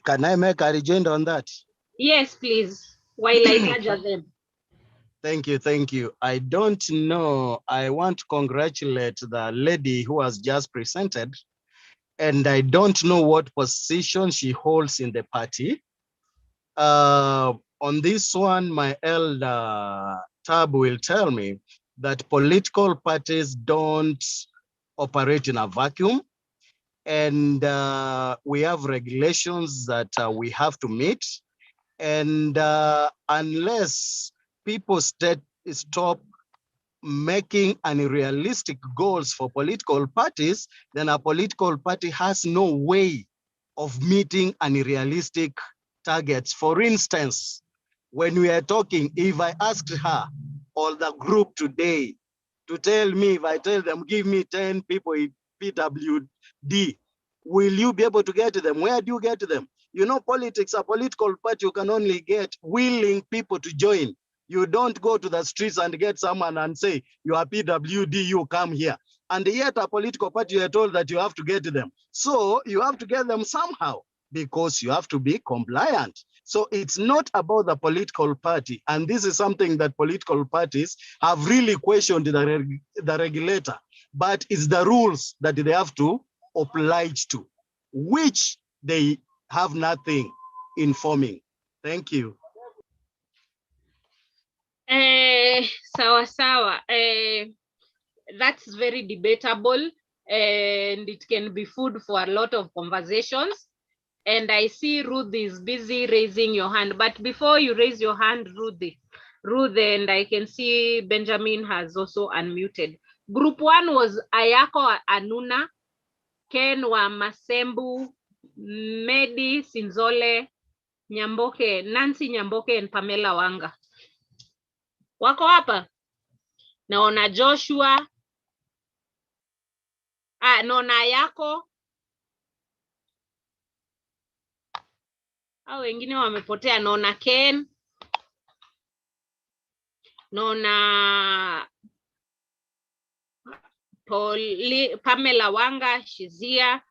Can I make a rejoinder on that?
Yes, please, while I taja them.
Thank you. I don't know. I want to congratulate the lady who has just presented, and I don't know what position she holds in the party. On this one, my elder Tab will tell me that political parties don't operate in a vacuum, and we have regulations that we have to meet. And unless people stop making unrealistic goals for political parties, then a political party has no way of meeting unrealistic targets. For instance, when we are talking, if I asked her or the group today to tell me, if I tell them, give me 10 people in PWD, will you be able to get them? Where do you get them? You know, politics, a political party, you can only get willing people to join. You don't go to the streets and get someone and say, you are PWD, you come here. And yet a political party, you are told that you have to get them. So you have to get them somehow because you have to be compliant. So it's not about the political party. And this is something that political parties have really questioned the regulator, but it's the rules that they have to oblige to, which they have nothing informing. Thank you.
Sawa. That's very debatable, and it can be food for a lot of conversations. And I see Ruth is busy raising your hand, but before you raise your hand, Ruth, and I can see Benjamin has also unmuted. Group 1 was Ayako Anuna, Ken wa Masembu, Medi Sinzole, Nyamboke, Nancy Nyamboke, and Pamela Wanga. Wako hapa? Naona Joshua. Naona Ayako. Hao wengine wamepotea. Naona Ken. Naona Pamela Wanga, she's here.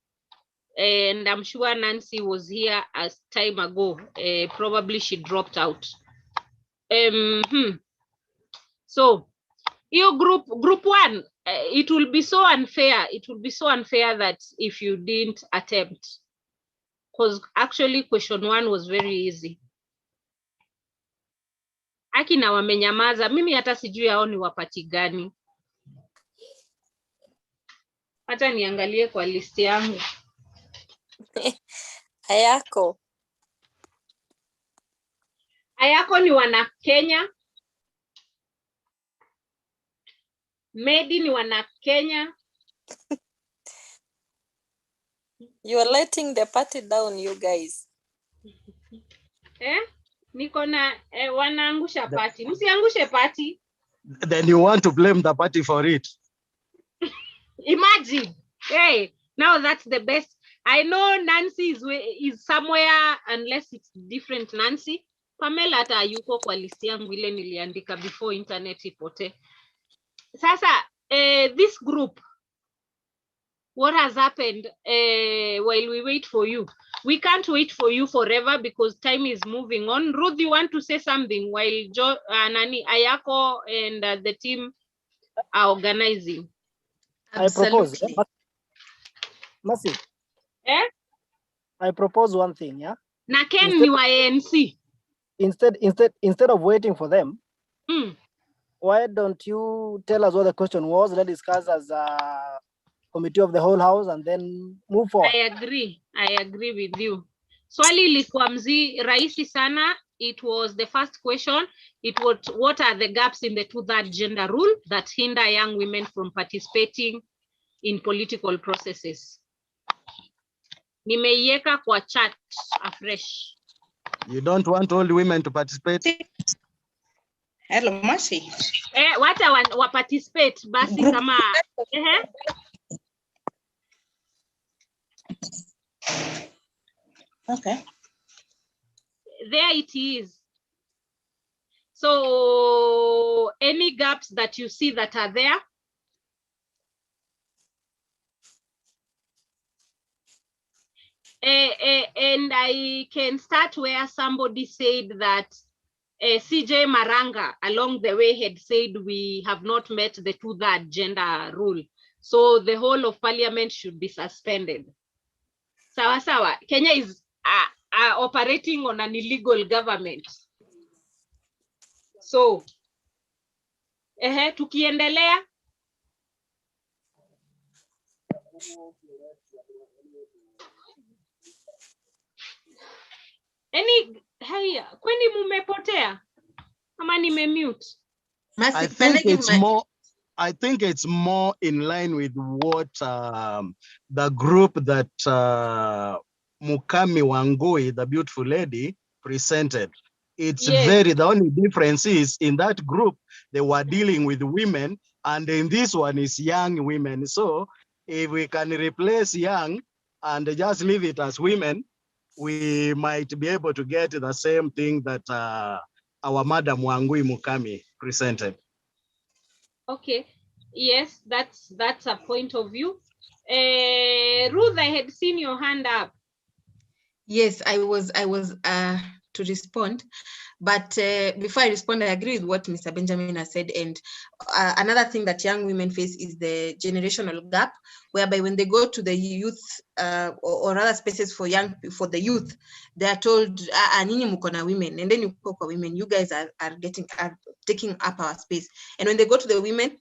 And I'm sure Nancy was here as time ago. Probably she dropped out. So, your group 1, it will be so unfair. It will be so unfair that if you didn't attempt. Because actually question 1 was very easy. Akina wamenyamaza, mimi hata sijui hao ni wapati gani. Hata niangalie kwa list yangu. Ayako ni wana Kenya. Medi ni wana Kenya.
You're letting the party down, you guys.
Niko na wanaangusha party. Msiangushe party.
Then you want to blame the party for it?
Imagine. Hey, now that's the best. I know Nancy is somewhere unless it's different Nancy. Pamela hata yuko kwa list yangu ile niliandika before internet ipote. Sasa this group, what has happened while we wait for you? We can't wait for you forever because time is moving on. Ruth, you want to say something while Ayako and the team are organizing?
I propose. Mercy. I propose one thing, yeah.
Na Ken ni wa ANC.
Instead of waiting for them, why don't you tell us what the question was? Let's discuss as a committee of the whole house and then move forward.
I agree with you. Swali ilikuwa rahisi sana. It was the first question. It was, what are the gaps in the 2/3 gender rule that hinder young women from participating in political processes? Nimeiweka kwa chat afresh.
You don't want all women to participate?
Hello, Mercy.
Wacha wa participate basi kama
Okay.
There it is. So any gaps that you see that are there? And I can start where somebody said that CJ Maranga along the way had said we have not met the 2/3 gender rule. So the whole of parliament should be suspended. Sawa sawa. Kenya is operating on an illegal government. So, tukiendelea. Kwani mumepotea? Ama nimemute?
I think it's more in line with what the group that Mukami Wangui, the beautiful lady, presented. It's the only difference is in that group, they were dealing with women, and in this one is young women. So if we can replace young and just leave it as women, we might be able to get the same thing that our Madam Wangui Mukami presented.
Okay, yes, that's a point of view. Ruth, I had seen your hand up.
Yes, I was to respond, but before I respond, I agree with what Mr. Benjamin has said. And another thing that young women face is the generational gap, whereby when they go to the youth or other spaces for the youth, they are told, "Nyinyi muko na women," and then you talk about women. You guys are taking up our space. And when they go to the women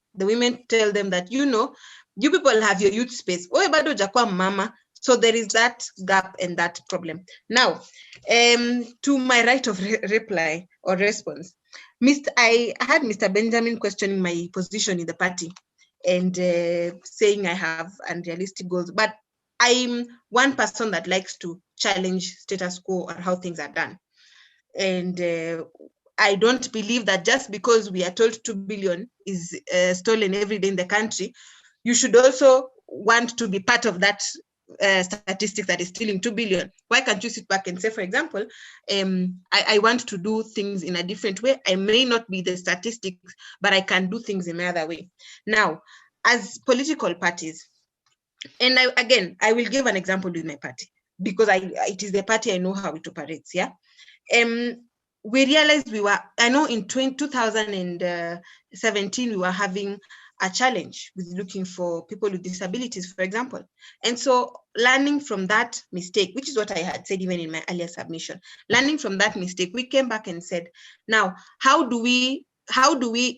tell them that, you know, you people have your youth space. Oh, bado jakwa mama. So there is that gap and that problem. Now, to my right of reply or response, I had Mr. Benjamin questioning my position in the party and saying I have unrealistic goals. But I'm one person that likes to challenge status quo or how things are done. And I don't believe that just because we are told 2 billion is stolen every day in the country, you should also want to be part of that statistic that is stealing 2 billion. Why can't you sit back and say, for example, I want to do things in a different way. I may not be the statistics, but I can do things in another way. Now, as political parties, and I will give an example with my party because it is the party I know how it operates. Yeah. We realized I know in 2017, we were having a challenge with looking for people with disabilities, for example. And so learning from that mistake, which is what I had said even in my earlier submission, learning from that mistake, we came back and said, now, how do we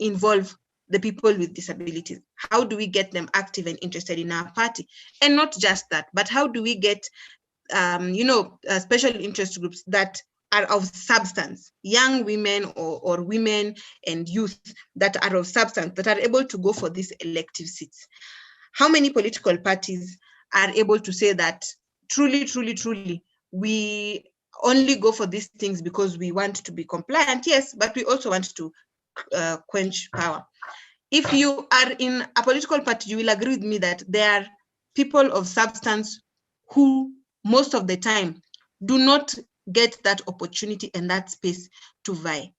involve the people with disabilities? How do we get them active and interested in our party? And not just that, but how do we get, special interest groups that are of substance, young women or women and youth that are of substance, that are able to go for these elective seats? How many political parties are able to say that truly, truly, truly, we only go for these things because we want to be compliant, yes, but we also want to quench power. If you are in a political party, you will agree with me that there are people of substance who most of the time do not get that opportunity and that space to vie.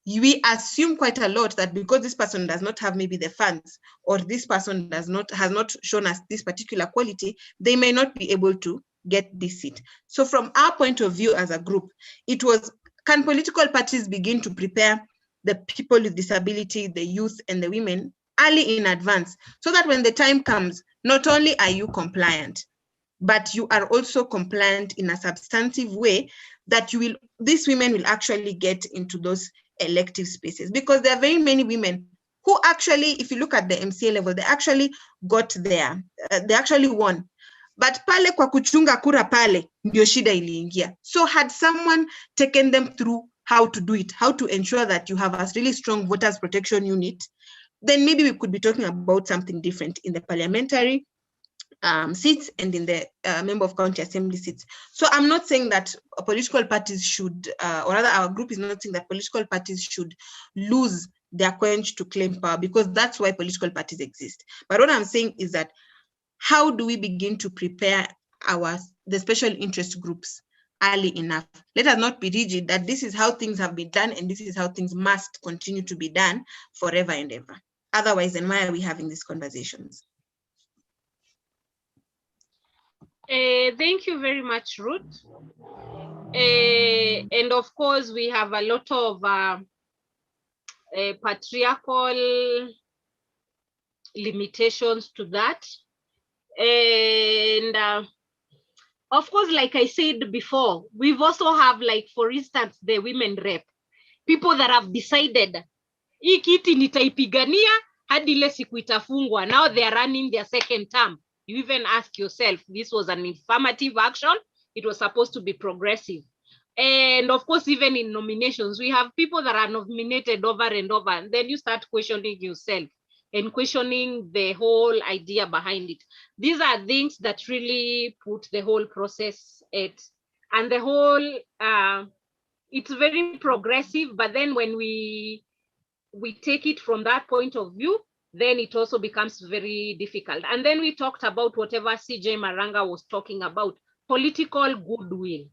We assume quite a lot that because this person does not have maybe the funds, or this person has not shown us this particular quality, they may not be able to get this seat. So from our point of view as a group, it was, can political parties begin to prepare the people with disability, the youth and the women early in advance, so that when the time comes, not only are you compliant, but you are also compliant in a substantive way that you will, these women will actually get into those elective spaces, because there are very many women who actually, if you look at the MCA level, they actually got there, they actually won. But pale kwa kuchunga kura pale, ndio shida iliingia. So had someone taken them through how to do it, how to ensure that you have a really strong voters protection unit, then maybe we could be talking about something different in the parliamentary seats and in the member of county assembly seats. So I'm not saying that political parties should, or rather our group is not saying that political parties should lose their quench to claim power, because that's why political parties exist. But what I'm saying is that how do we begin to prepare the special interest groups early enough? Let us not be rigid that this is how things have been done and this is how things must continue to be done forever and ever. Otherwise, then why are we having these conversations?
Thank you very much, Ruth. And of course, we have a lot of patriarchal limitations to that. And of course, like I said before, we've also have, like, for instance, the women rep, people that have decided, hii kiti nitaipigania hadi ile siku itafungwa. Now they are running their second term. You even ask yourself, this was an affirmative action. It was supposed to be progressive. And of course, even in nominations, we have people that are nominated over and over, and then you start questioning yourself and questioning the whole idea behind it. These are things that really put the whole process and the whole, it's very progressive, but then when we take it from that point of view, then it also becomes very difficult. And then we talked about whatever CJ Maranga was talking about, political goodwill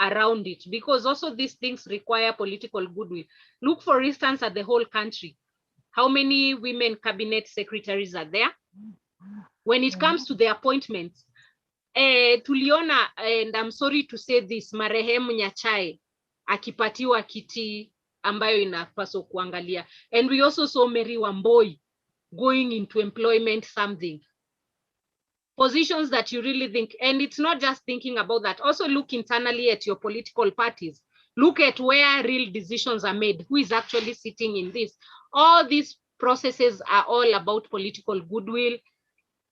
around it, because also these things require political goodwill. Look, for instance, at the whole country, how many women cabinet secretaries are there? When it comes to the appointments, tuliona, and I'm sorry to say this, marehemu Nyachae akipatiwa kiti ambayo inapaswa kuangalia. And we also saw Mary Wamboi going into employment something. Positions that you really think, and it's not just thinking about that, also look internally at your political parties. Look at where real decisions are made, who is actually sitting in this. All these processes are all about political goodwill.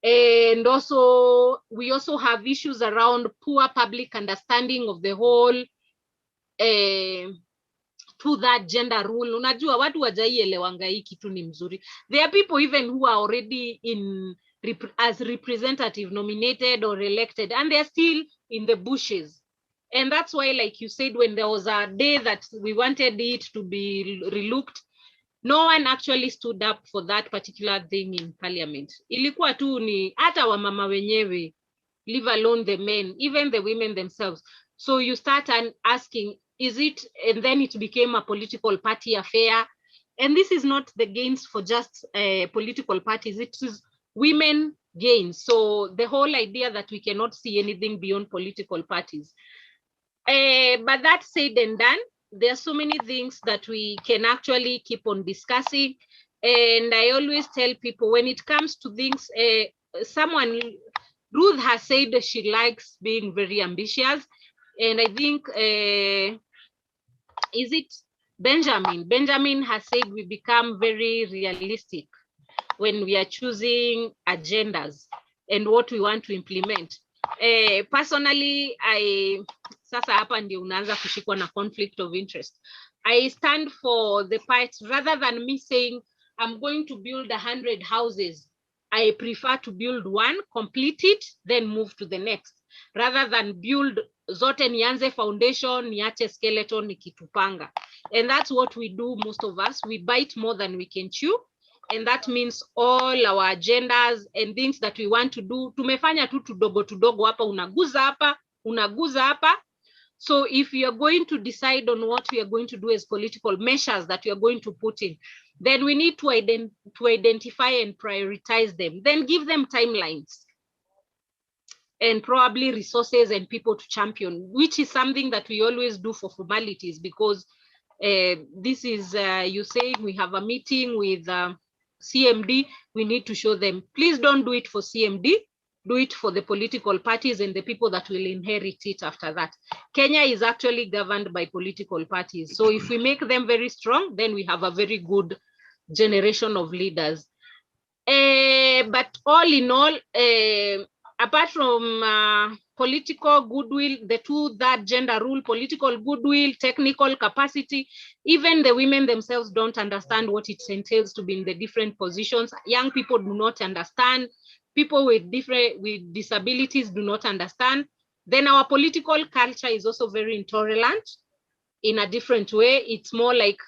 And also, we also have issues around poor public understanding of the whole to that gender rule. Unajua watu wajaielewanga hii kitu ni mzuri. There are people even who are already in as representative nominated or elected, and they're still in the bushes. And that's why, like you said, when there was a day that we wanted it to be relooked, no one actually stood up for that particular thing in parliament. Ilikuwa tu ni hata wamama wenyewe, leave alone the men, even the women themselves. So you start asking, is it, and then it became a political party affair. And this is not the gains for just political parties, it is women gains. So the whole idea that we cannot see anything beyond political parties. But that said and done, there are so many things that we can actually keep on discussing. And I always tell people, when it comes to things, Ruth has said that she likes being very ambitious. And I think, is it Benjamin? Benjamin has said we become very realistic when we are choosing agendas and what we want to implement. Personally, sasa hapa ndio unaanza kushikwa na conflict of interest. I stand for the part, rather than me saying I'm going to build 100 houses, I prefer to build one, complete it, then move to the next. rather than build zote nianze foundation, niache skeleton nikitupanga. And that's what we do, most of us. We bite more than we can chew. And that means all our agendas and things that we want to do, tumefanya tu tudogo hapa, unaguza hapa. So if we are going to decide on what we are going to do as political measures that we are going to put in, then we need to identify and prioritize them, then give them timelines and probably resources and people to champion, which is something that we always do for formalities, because this is, you say we have a meeting with CMD, we need to show them, please don't do it for CMD, do it for the political parties and the people that will inherit it after that. Kenya is actually governed by political parties. So if we make them very strong, then we have a very good generation of leaders. But all in all, apart from political goodwill, the two-third gender rule, political goodwill, technical capacity, even the women themselves don't understand what it entails to be in the different positions. Young people do not understand. People with disabilities do not understand. Then our political culture is also very intolerant in a different way. It's more like,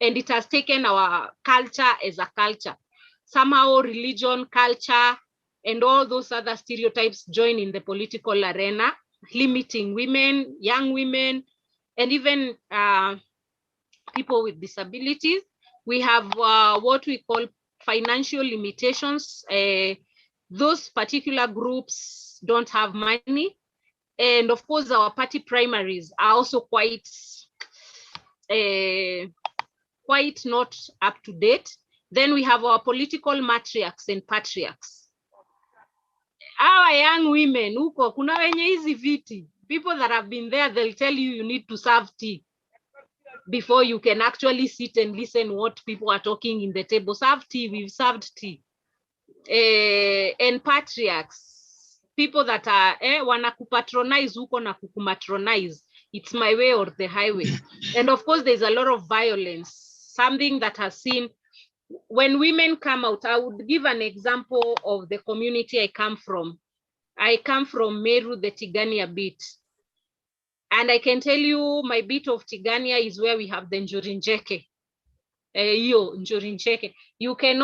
and it has taken our culture as a culture. Somehow religion, culture, and all those other stereotypes join in the political arena, limiting women, young women, and even people with disabilities. We have what we call financial limitations. Those particular groups don't have money. And of course, our party primaries are also quite not up to date. Then we have our political matriarchs and patriarchs. Our young women, huko kuna wenye hizi viti, people that have been there, they'll tell you you need to serve tea before you can actually sit and listen what people are talking in the table. Serve tea, we've served tea. And patriarchs, people that are wanakupatronize huko na kukumatronize. It's my way or the highway. And of course, there's a lot of violence, something that has seen when women come out. I would give an example of the community I come from. I come from Meru, the Tigania bit. And I can tell you my bit of Tigania is where we have the Njorinjeke. Njorinjeke. You can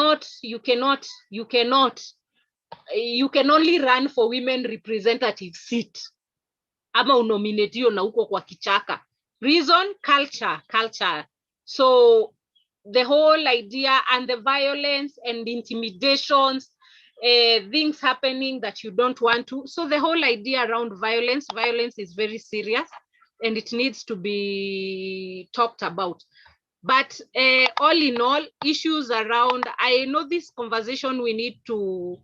only run for women representative seat. Ama unominate na uko kwa kichaka. Reason, culture. So the whole idea and the violence and the intimidations, things happening that you don't want to. So the whole idea around violence is very serious and it needs to be talked about. But all in all, issues around, I know this conversation we need to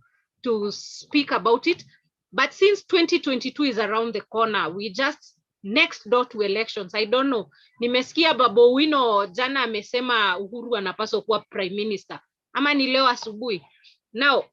speak about it, but since 2022 is around the corner, we just next door to elections. I don't know. Nimesikia Babu Wino jana amesema Uhuru anapaswa kuwa prime minister. Ama ni leo asubuhi. Now,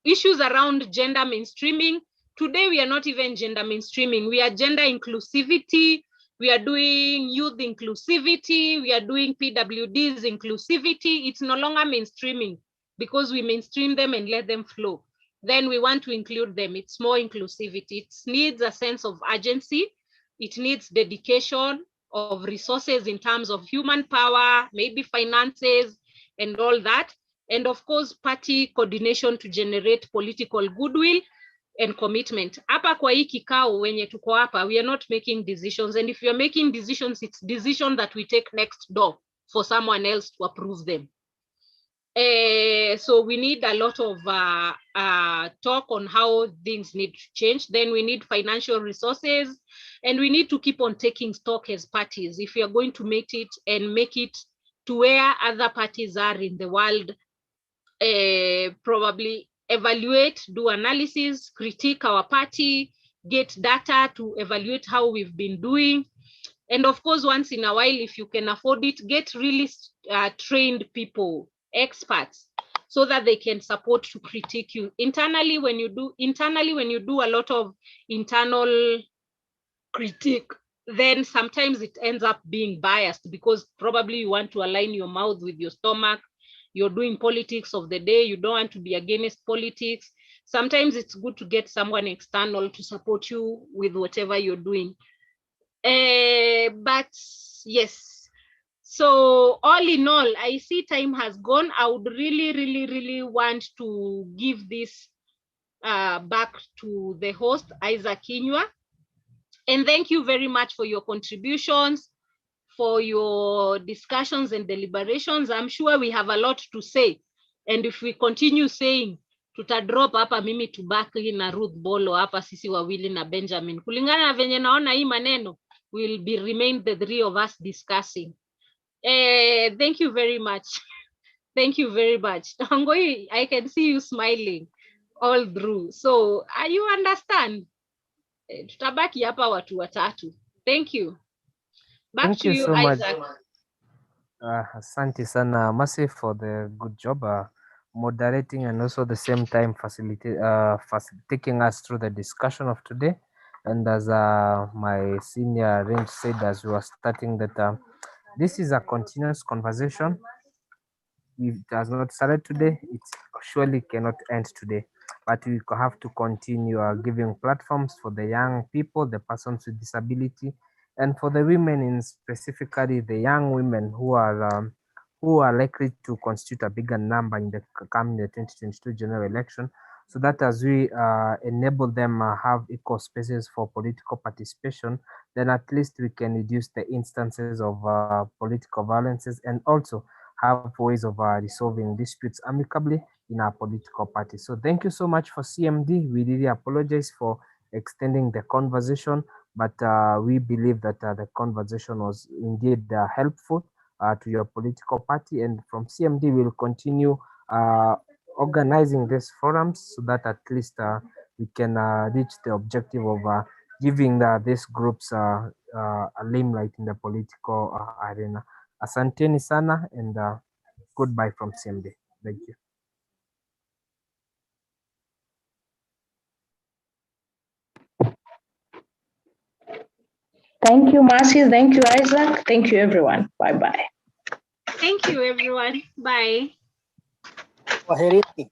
issues around gender mainstreaming. Today we are not even gender mainstreaming. We are gender inclusivity. We are doing youth inclusivity. We are doing PWDs inclusivity. It's no longer mainstreaming because we mainstream them and let them flow. Then we want to include them. It's more inclusivity. It needs a sense of urgency. It needs dedication of resources in terms of human power, maybe finances and all that. And of course, party coordination to generate political goodwill and commitment. Hapa kwa hii kikao wenye tuko hapa, we are not making decisions. And if we are making decisions, it's decision that we take next door for someone else to approve them. So we need a lot of talk on how things need to change. Then we need financial resources and we need to keep on taking stock as parties. If we are going to make it to where other parties are in the world, probably evaluate, do analysis, critique our party, get data to evaluate how we've been doing. And of course, once in a while, if you can afford it, get really trained people, experts, so that they can support to critique you. Internally, when you do a lot of internal critique, then sometimes it ends up being biased because probably you want to align your mouth with your stomach. You're doing politics of the day. You don't want to be against politics. sometimes it's good to get someone external to support you with whatever you're doing. But yes, so all in all, I see time has gone. I would really want to give this back to the host, Isaac Kinyua. And thank you very much for your contributions, for your discussions and deliberations. I'm sure we have a lot to say. And if we continue saying, tutadrop hapa mimi tubaki na Ruth Bolo hapa sisi wawili na Benjamin. Kulingana na venye naona hii maneno, will be remain the three of us discussing. Thank you very much. Thank you very much. Angoi, I can see you smiling all through. So you understand? Tutabaki hapa watu watatu. Thank you. Back
Thank
to
you
you,
so much.
Isaac.
Asante sana, Mercy, for the good job moderating and also the same time taking us through the discussion of today. And as my senior range said as we were starting that this is a continuous conversation. If it has not started today, it surely cannot end today. But we have to continue giving platforms for the young people, the persons with disability, and for the women, in specifically the young women who are likely to constitute a bigger number in the coming 2022 general election, so that as we enable them have equal spaces for political participation, then at least we can reduce the instances of political violences and also have ways of resolving disputes amicably in our political party. So thank you so much for CMD. We really apologize for extending the conversation, but we believe that the conversation was indeed helpful to your political party. And from CMD, we'll continue organizing these forums so that at least we can reach the objective of giving these groups a limelight in the political arena. Asanteni sana and goodbye from CMD. Thank you.
Thank you, Mercy. Thank you, Isaac. Thank you, everyone. Bye-bye.
Thank you, everyone. Bye.
Kwaherini.